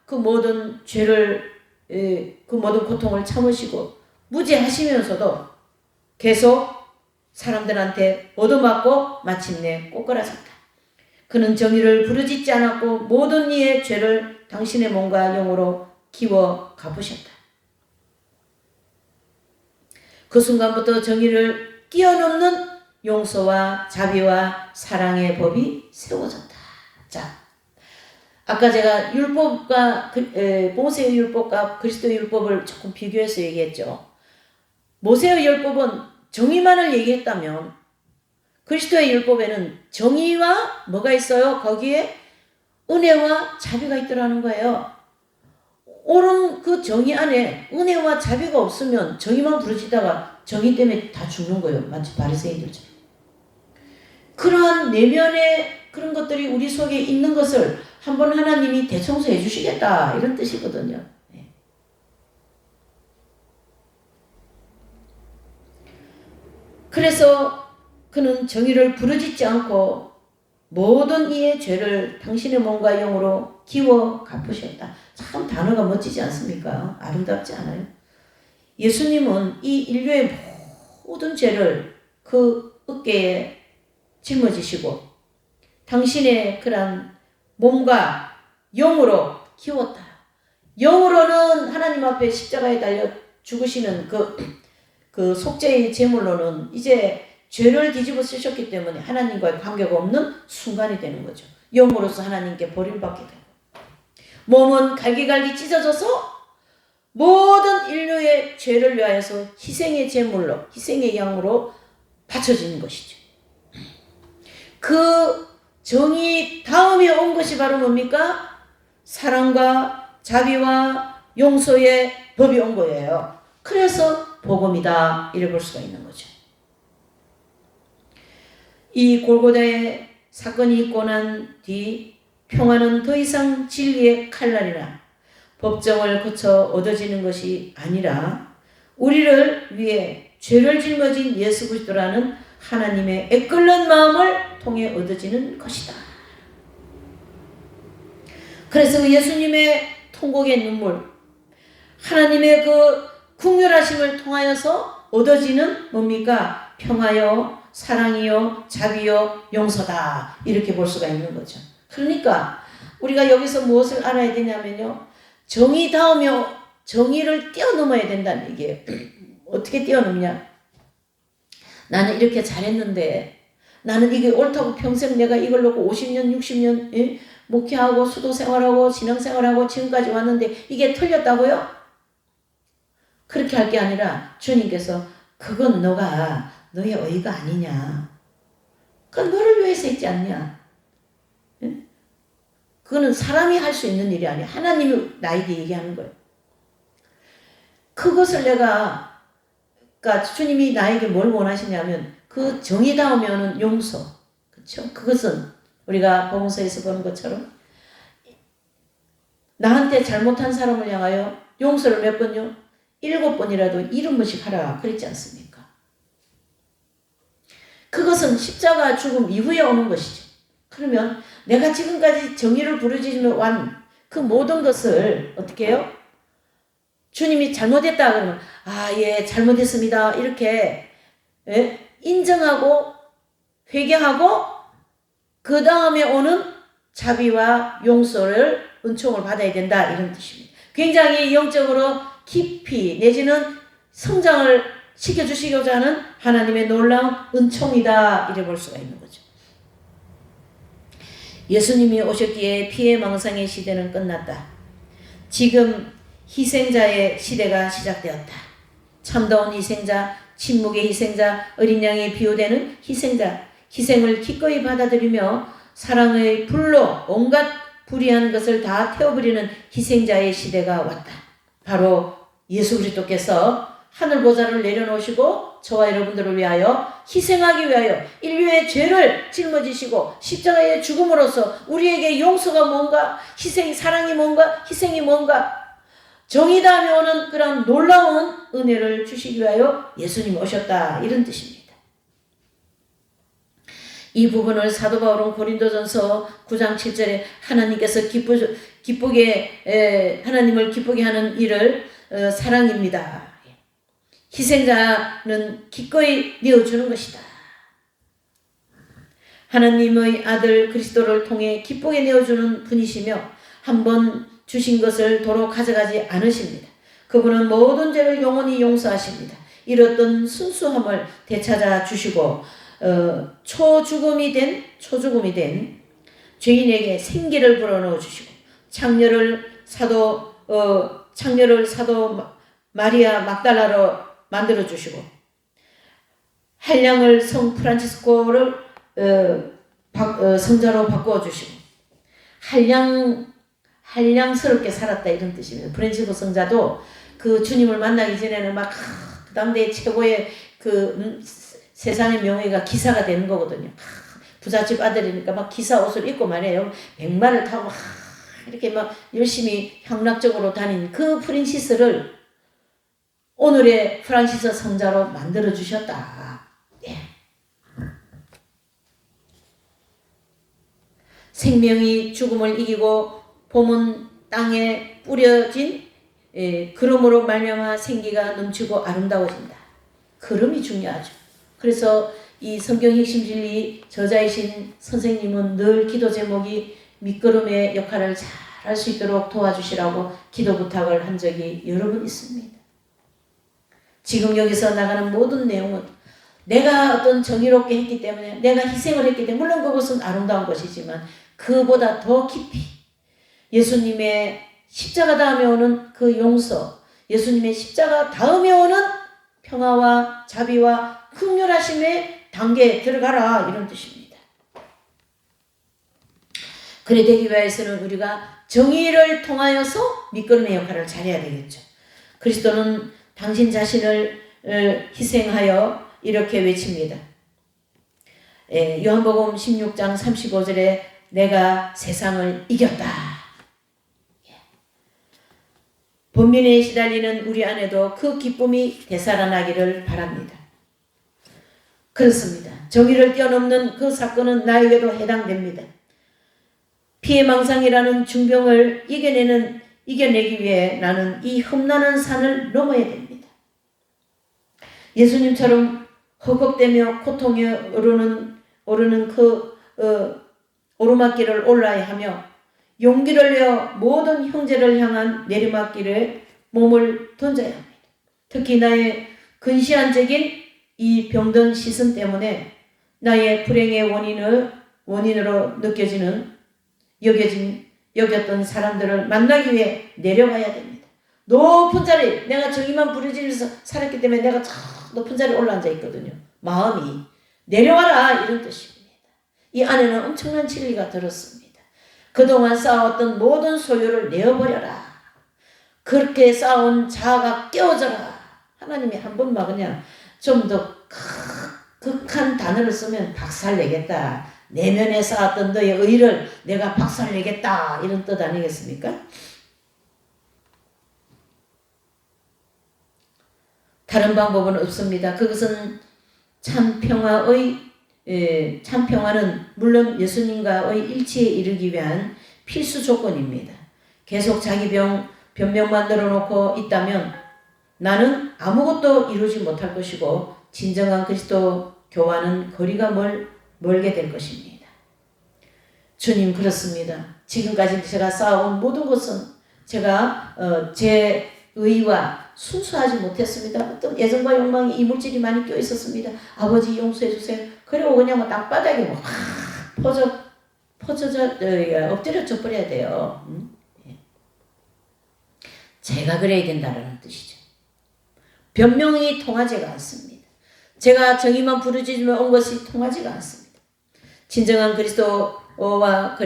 그 모든 죄를 그 모든 고통을 참으시고 무죄하시면서도 계속 사람들한테 얻어맞고 마침내 꼬꾸라졌다. 그는 정의를 부르짖지 않았고 모든 이의 죄를 당신의 몸과 영으로 기워 갚으셨다. 그 순간부터 정의를 뛰어넘는 용서와 자비와 사랑의 법이 세워졌다. 자, 아까 제가 율법과 모세의 율법과 그리스도의 율법을 조금 비교해서 얘기했죠. 모세의 율법은 정의만을 얘기했다면 그리스도의 율법에는 정의와 뭐가 있어요? 거기에 은혜와 자비가 있더라는 거예요. 옳은 그 정의 안에 은혜와 자비가 없으면 정의만 부르짖다가 정의 때문에 다 죽는 거예요. 마치 바리새인들처럼. 그러한 내면의 그런 것들이 우리 속에 있는 것을 한번 하나님이 대청소해 주시겠다 이런 뜻이거든요. 그래서 그는 정의를 부르짖지 않고 모든 이의 죄를 당신의 몸과 영으로 기워 갚으셨다. 참 단어가 멋지지 않습니까? 아름답지 않아요? 예수님은 이 인류의 모든 죄를 그 어깨에 짊어지시고 당신의 그런 몸과 영으로 키웠다. 영으로는 하나님 앞에 십자가에 달려 죽으시는 그 속죄의 제물로는 이제 죄를 뒤집어 쓰셨기 때문에 하나님과의 관계가 없는 순간이 되는 거죠. 영으로서 하나님께 버림받게 되고 몸은 갈기갈기 찢어져서 모든 인류의 죄를 위하여서 희생의 제물로 희생의 양으로 바쳐지는 것이죠. 그 정의 다음에 온 것이 바로 뭡니까? 사랑과 자비와 용서의 법이 온 거예요. 그래서 복음이다 이래 볼 수가 있는 거죠. 이 골고다의 사건이 있고 난 뒤 평화는 더 이상 진리의 칼날이나 법정을 거쳐 얻어지는 것이 아니라 우리를 위해 죄를 짊어진 예수 그리스도라는 하나님의 애끓는 마음을 통해 얻어지는 것이다. 그래서 예수님의 통곡의 눈물, 하나님의 그 긍휼하심을 통하여서 얻어지는 뭡니까? 평화요, 사랑이요, 자비요, 용서다. 이렇게 볼 수가 있는 거죠. 그러니까 우리가 여기서 무엇을 알아야 되냐면요. 정의다우며 정의를 뛰어넘어야 된다는 얘기예요. 어떻게 뛰어넘냐? 나는 이렇게 잘했는데 나는 이게 옳다고 평생 내가 이걸 놓고 50년, 60년 목회하고 수도생활하고 신앙생활하고 지금까지 왔는데 이게 틀렸다고요? 그렇게 할 게 아니라 주님께서 그건 너가 너의 의가 아니냐. 그건 너를 위해서 했지 않냐. 그거는 사람이 할 수 있는 일이 아니야. 하나님이 나에게 얘기하는 거예요. 그것을 그러니까 주님이 나에게 뭘 원하시냐면 그 정의다우면은 용서. 그렇죠? 그것은 우리가 복음서에서 보는 것처럼 나한테 잘못한 사람을 향하여 용서를 몇 번요? 7번이라도 70번씩 하라 그랬지 않습니까? 그것은 십자가 죽음 이후에 오는 것이죠. 그러면 내가 지금까지 정의를 부르짖으며 완 그 모든 것을 어떻게 해요? 주님이 잘못했다 그러면 예 잘못했습니다 이렇게 인정하고 회개하고 그 다음에 오는 자비와 용서를 은총을 받아야 된다 이런 뜻입니다. 굉장히 영적으로 깊이 내지는 성장을 시켜주시고자 하는 하나님의 놀라운 은총이다 이래 볼 수가 있는 거죠. 예수님이 오셨기에 피해망상의 시대는 끝났다. 지금 희생자의 시대가 시작되었다. 참다운 희생자, 침묵의 희생자, 어린 양의 비유되는 희생자, 희생을 기꺼이 받아들이며 사랑의 불로 온갖 불의한 것을 다 태워버리는 희생자의 시대가 왔다. 바로 예수 그리스도께서 하늘 보좌를 내려놓으시고 저와 여러분들을 위하여 희생하기 위하여 인류의 죄를 짊어지시고 십자가의 죽음으로써 우리에게 용서가 뭔가, 희생, 사랑이 뭔가, 희생이 뭔가, 정의다음에 오는 그런 놀라운 은혜를 주시기 위하여 예수님 오셨다 이런 뜻입니다. 이 부분을 사도 바울은 고린도전서 9장 7절에 하나님께서 하나님을 기쁘게 하는 일을 사랑입니다. 희생자는 기꺼이 내어주는 것이다. 하나님의 아들 그리스도를 통해 기쁘게 내어주는 분이시며 한번 주신 것을 도로 가져가지 않으십니다. 그분은 모든 죄를 영원히 용서하십니다. 이렇던 순수함을 되찾아 주시고 초죽음이 된 죄인에게 생기를 불어넣어 주시고 창녀를 사도 마리아 막달라로 만들어 주시고 한량을 성 프란치스코를 성자로 바꾸어 주시고 한량스럽게 살았다 이런 뜻입니다. 프란치스코 성자도 그 주님을 만나기 전에는 막 그 당대 최고의 세상의 명예가 기사가 되는 거거든요. 부잣집 아들이니까 막 기사 옷을 입고 말이에요. 백마를 타고 막 이렇게 막 열심히 향락적으로 다닌 그 프린시스를 오늘의 프란시스 성자로 만들어 주셨다. 예. 생명이 죽음을 이기고 봄은 땅에 뿌려진 그름으로 말미암아 생기가 넘치고 아름다워진다. 그름이 중요하죠. 그래서 이 성경 핵심 진리 저자이신 선생님은 늘 기도 제목이 밑거름의 역할을 잘 할 수 있도록 도와주시라고 기도 부탁을 한 적이 여러 번 있습니다. 지금 여기서 나가는 모든 내용은 내가 어떤 정의롭게 했기 때문에, 내가 희생을 했기 때문에, 물론 그것은 아름다운 것이지만 그보다 더 깊이 예수님의 십자가 다음에 오는 그 용서, 예수님의 십자가 다음에 오는 평화와 자비와 긍휼하심의 단계에 들어가라, 이런 뜻입니다. 그래 되기 위해서는 우리가 정의를 통하여서 밑거름의 역할을 잘해야 되겠죠. 그리스도는 당신 자신을 희생하여 이렇게 외칩니다. 요한복음 16장 35절에 내가 세상을 이겼다. 번민에 시달리는 우리 안에도 그 기쁨이 되살아나기를 바랍니다. 그렇습니다. 정의를 뛰어넘는 그 사건은 나에게도 해당됩니다. 피해망상이라는 중병을 이겨내기 위해 나는 이 험난한 산을 넘어야 됩니다. 예수님처럼 허겁대며 고통에 오르는 그 오르막길을 올라야 하며 용기를 내어 모든 형제를 향한 내리막길에 몸을 던져야 합니다. 특히 나의 근시안적인 이 병든 시선 때문에 나의 불행의 원인으로 여겼던 사람들을 만나기 위해 내려가야 됩니다. 높은 자리, 내가 정의만 부르짖으면서 살았기 때문에 내가 저 높은 자리에 올라앉아 있거든요. 마음이 내려와라, 이런 뜻입니다. 이 안에는 엄청난 진리가 들었습니다. 그동안 쌓아왔던 모든 소유를 내어버려라. 그렇게 쌓아온 자아가 깨어져라. 하나님이 한 번만 그냥 좀 더 극한 단어를 쓰면 박살내겠다. 내면에 쌓았던 너의 의를 내가 박살내겠다, 이런 뜻 아니겠습니까? 다른 방법은 없습니다. 그것은 참 평화는 물론 예수님과의 일치에 이르기 위한 필수 조건입니다. 계속 자기 변명만 늘어놓고 있다면 나는 아무것도 이루지 못할 것이고 진정한 그리스도 교와는 거리가 멀게 될 것입니다. 주님, 그렇습니다. 지금까지 제가 쌓아온 모든 것은 제가 제 의와 순수하지 못했습니다. 어떤 애정과 욕망이 이물질이 많이 껴 있었습니다. 아버지 용서해 주세요. 그리고 그냥 땅바닥에 엎드려 버려야 돼요. 제가 그래야 된다는 뜻이죠. 변명이 통하지가 않습니다. 제가 정의만 부르짖으며 온 것이 통하지가 않습니다. 진정한 그리스도와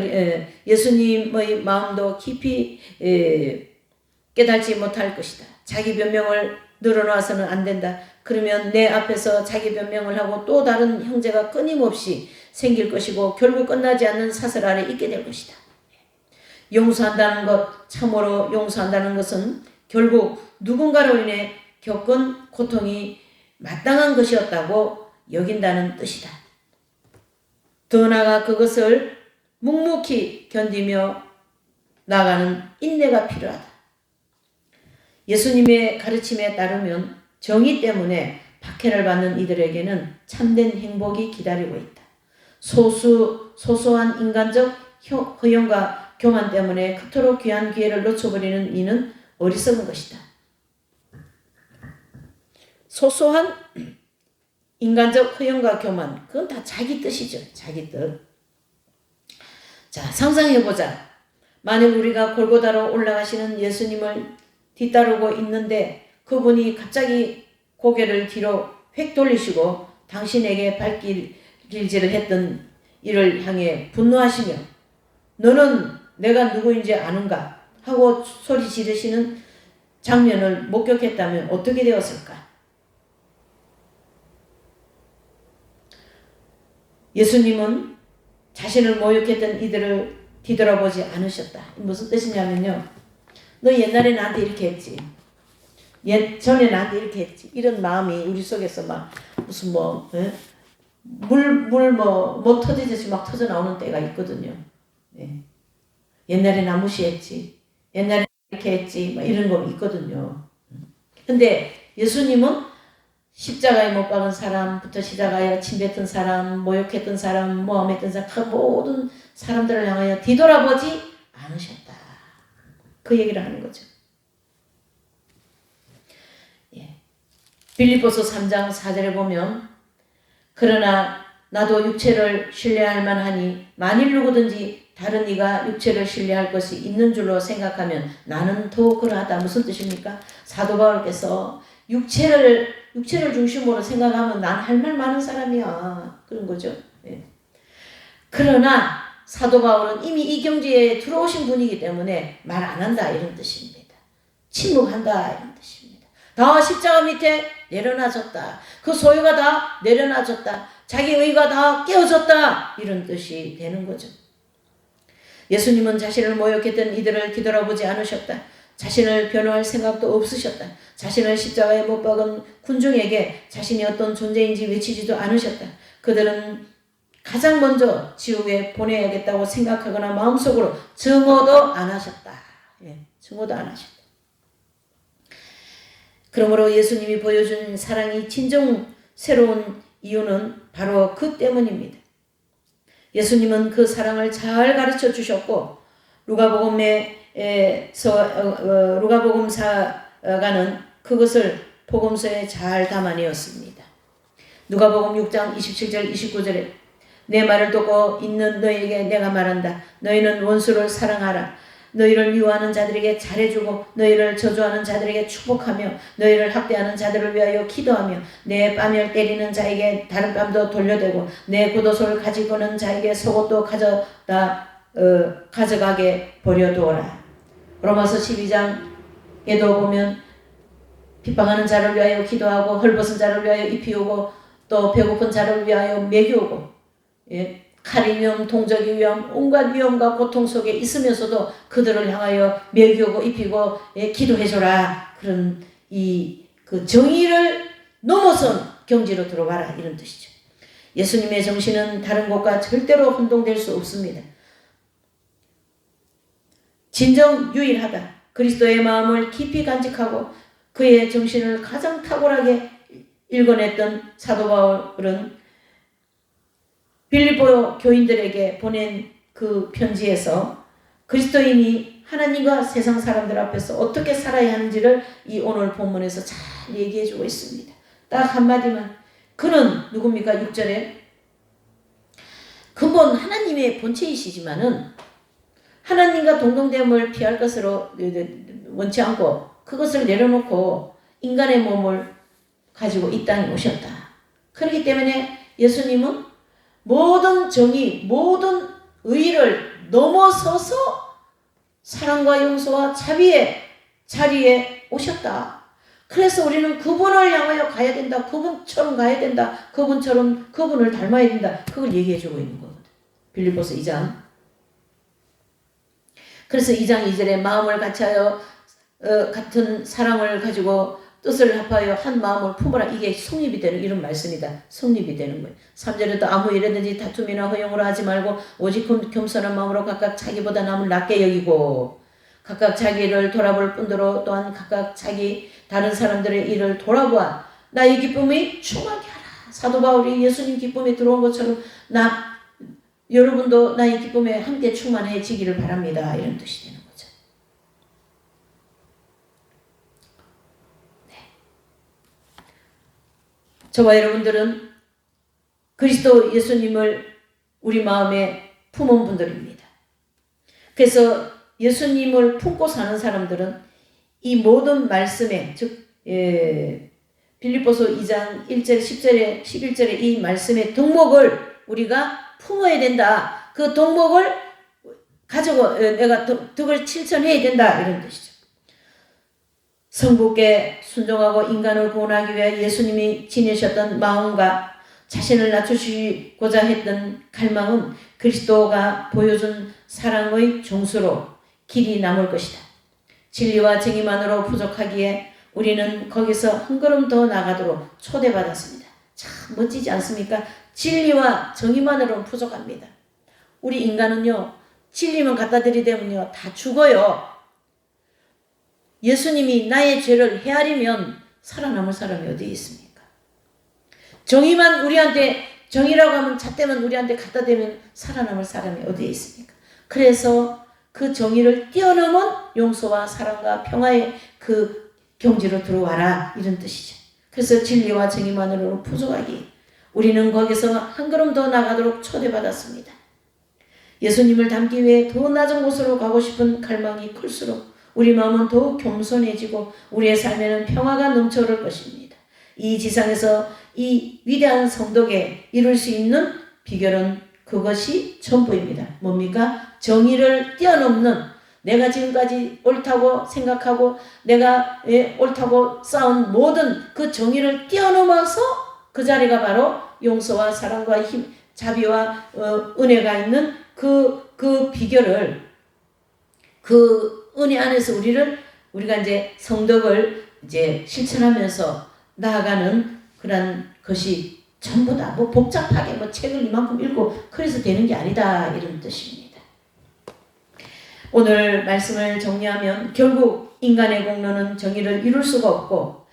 예수님의 마음도 깊이 깨달지 못할 것이다. 자기 변명을 늘어놔서는 안 된다. 그러면 내 앞에서 자기 변명을 하고 또 다른 형제가 끊임없이 생길 것이고 결국 끝나지 않는 사슬 아래 있게 될 것이다. 용서한다는 것, 참으로 용서한다는 것은 결국 누군가로 인해 겪은 고통이 마땅한 것이었다고 여긴다는 뜻이다. 더 나아가 그것을 묵묵히 견디며 나가는 인내가 필요하다. 예수님의 가르침에 따르면 정의 때문에 박해를 받는 이들에게는 참된 행복이 기다리고 있다. 소소한 인간적 허영과 교만 때문에 그토록 귀한 기회를 놓쳐버리는 이는 어리석은 것이다. 소소한 인간적 허영과 교만, 그건 다 자기 뜻이죠. 자기 뜻. 자, 상상해보자. 만약 우리가 골고다로 올라가시는 예수님을 뒤따르고 있는데 그분이 갑자기 고개를 뒤로 획 돌리시고 당신에게 발길질을 했던 이를 향해 분노하시며 너는 내가 누구인지 아는가 하고 소리 지르시는 장면을 목격했다면 어떻게 되었을까? 예수님은 자신을 모욕했던 이들을 뒤돌아보지 않으셨다. 무슨 뜻이냐면요. 너 옛날에 나한테 이렇게 했지. 전에 나한테 이렇게 했지. 이런 마음이 우리 속에서 막 무슨 못 터지듯이 막 터져 나오는 때가 있거든요. 네. 옛날에 나 무시했지. 옛날에 이렇게 했지. 막 이런 거 있거든요. 근데 예수님은 십자가에 못 박은 사람부터 시작하여 침뱉은 사람, 모욕했던 사람, 모함했던 사람, 그 모든 사람들을 향하여 뒤돌아보지 않으셨다. 그 얘기를 하는 거죠. 예. 빌립보서 3장 4절에 보면 그러나 나도 육체를 신뢰할 만하니 만일 누구든지 다른 이가 육체를 신뢰할 것이 있는 줄로 생각하면 나는 더욱 그러하다. 무슨 뜻입니까? 사도 바울께서 육체를 중심으로 생각하면 난 할 말 많은 사람이야. 그런 거죠. 예. 그러나 사도 바울은 이미 이 경지에 들어오신 분이기 때문에 말 안 한다 이런 뜻입니다. 침묵한다 이런 뜻입니다. 다 십자가 밑에 내려놔졌다. 그 소유가 다 내려놔졌다. 자기 의가 다 깨어졌다 이런 뜻이 되는 거죠. 예수님은 자신을 모욕했던 이들을 뒤돌아보지 않으셨다. 자신을 변호할 생각도 없으셨다. 자신을 십자가에 못 박은 군중에게 자신이 어떤 존재인지 외치지도 않으셨다. 그들은 가장 먼저 지옥에 보내야겠다고 생각하거나 마음속으로 증오도 안 하셨다. 예, 증오도 안 하셨다. 그러므로 예수님이 보여준 사랑이 진정 새로운 이유는 바로 그 때문입니다. 예수님은 그 사랑을 잘 가르쳐 주셨고 누가복음사가는 그것을 복음서에 잘 담아내었습니다. 누가복음 6장 27절 29절에 내 말을 듣고 있는 너희에게 내가 말한다. 너희는 원수를 사랑하라. 너희를 미워하는 자들에게 잘해주고 너희를 저주하는 자들에게 축복하며 너희를 학대하는 자들을 위하여 기도하며 내 뺨을 때리는 자에게 다른 뺨도 돌려대고 내 겉옷을 가지고는 자에게 속옷도 가져가게 버려두어라. 로마서 12장에도 보면 핍박하는 자를 위하여 기도하고 헐벗은 자를 위하여 입히우고 또 배고픈 자를 위하여 먹이우고 칼의 위험, 동적의 위험, 온갖 위험과 고통 속에 있으면서도 그들을 향하여 먹이고 입히고 기도해줘라. 그런 그 정의를 넘어선 경지로 들어가라 이런 뜻이죠. 예수님의 정신은 다른 곳과 절대로 혼동될 수 없습니다. 진정 유일하다. 그리스도의 마음을 깊이 간직하고 그의 정신을 가장 탁월하게 읽어냈던 사도 바울은 빌립보 교인들에게 보낸 그 편지에서 그리스도인이 하나님과 세상 사람들 앞에서 어떻게 살아야 하는지를 이 오늘 본문에서 잘 얘기해주고 있습니다. 딱 한마디만. 그는 누굽니까? 6절에 근본 하나님의 본체이시지만은 하나님과 동등됨을 피할 것으로 원치 않고 그것을 내려놓고 인간의 몸을 가지고 이 땅에 오셨다. 그렇기 때문에 예수님은 모든 정의, 모든 의의를 넘어서서 사랑과 용서와 자비의 자리에 오셨다. 그래서 우리는 그분을 향하여 가야 된다. 그분처럼 가야 된다. 그분처럼 그분을 닮아야 된다. 그걸 얘기해주고 있는 거거든. 빌립보서 2장. 그래서 2장 2절에 마음을 같이하여 같은 사랑을 가지고 뜻을 합하여 한 마음을 품어라. 이게 성립이 되는 이런 말씀이다. 성립이 되는 거예요. 3절에도 아무 일에든지 다툼이나 허용으로 하지 말고 오직 겸손한 마음으로 각각 자기보다 남을 낮게 여기고 각각 자기를 돌아볼 뿐더러 또한 각각 자기 다른 사람들의 일을 돌아보아 나의 기쁨이 충만케 하라. 사도 바울이 예수님 기쁨에 들어온 것처럼 여러분도 나의 기쁨에 함께 충만해지기를 바랍니다. 이런 뜻이 되는 거죠. 네. 저와 여러분들은 그리스도 예수님을 우리 마음에 품은 분들입니다. 그래서 예수님을 품고 사는 사람들은 이 모든 말씀에 즉 빌립보서 2장 1절 10절에 11절에 이 말씀의 덕목을 우리가 품어야 된다. 그 덕목을 가지고 내가 덕을 실천해야 된다. 이런 뜻이죠. 성부께 순종하고 인간을 구원하기 위해 예수님이 지니셨던 마음과 자신을 낮추시고자 했던 갈망은 그리스도가 보여준 사랑의 종수로 길이 남을 것이다. 진리와 정의만으로 부족하기에 우리는 거기서 한 걸음 더 나가도록 초대받았습니다. 참 멋지지 않습니까? 진리와 정의만으로는 부족합니다. 우리 인간은요, 진리만 갖다 들이대면요, 다 죽어요. 예수님이 나의 죄를 헤아리면 살아남을 사람이 어디 있습니까? 정의만 우리한테, 정의라고 하면 잣대만 우리한테 갖다 대면 살아남을 사람이 어디에 있습니까? 그래서 그 정의를 뛰어넘은 용서와 사랑과 평화의 그 경지로 들어와라, 이런 뜻이죠. 그래서 진리와 정의만으로는 부족하기, 우리는 거기서 한 걸음 더 나가도록 초대받았습니다. 예수님을 닮기 위해 더 낮은 곳으로 가고 싶은 갈망이 클수록 우리 마음은 더욱 겸손해지고 우리의 삶에는 평화가 넘쳐올 것입니다. 이 지상에서 이 위대한 성덕에 이룰 수 있는 비결은 그것이 전부입니다. 뭡니까? 정의를 뛰어넘는, 내가 지금까지 옳다고 생각하고 내가 옳다고 쌓은 모든 그 정의를 뛰어넘어서 그 자리가 바로 용서와 사랑과 힘, 자비와 은혜가 있는 그 비결을, 그 은혜 안에서 우리가 이제 성덕을 이제 실천하면서 나아가는 그런 것이 전부다. 뭐 복잡하게 뭐 책을 이만큼 읽고 그래서 되는 게 아니다, 이런 뜻입니다. 오늘 말씀을 정리하면 결국 인간의 공로는 정의를 이룰 수가 없고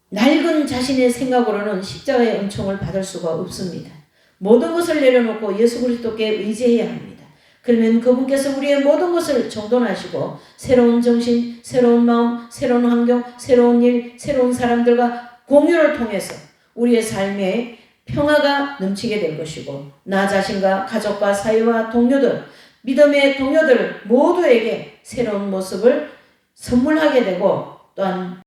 낡은 자신의 생각으로는 십자가의 은총을 받을 수가 없습니다. 모든 것을 내려놓고 예수 그리스도께 의지해야 합니다. 그러면 그분께서 우리의 모든 것을 정돈하시고 새로운 정신, 새로운 마음, 새로운 환경, 새로운 일, 새로운 사람들과 공유를 통해서 우리의 삶에 평화가 넘치게 될 것이고 나 자신과 가족과 사회와 동료들, 믿음의 동료들 모두에게 새로운 모습을 선물하게 되고 또한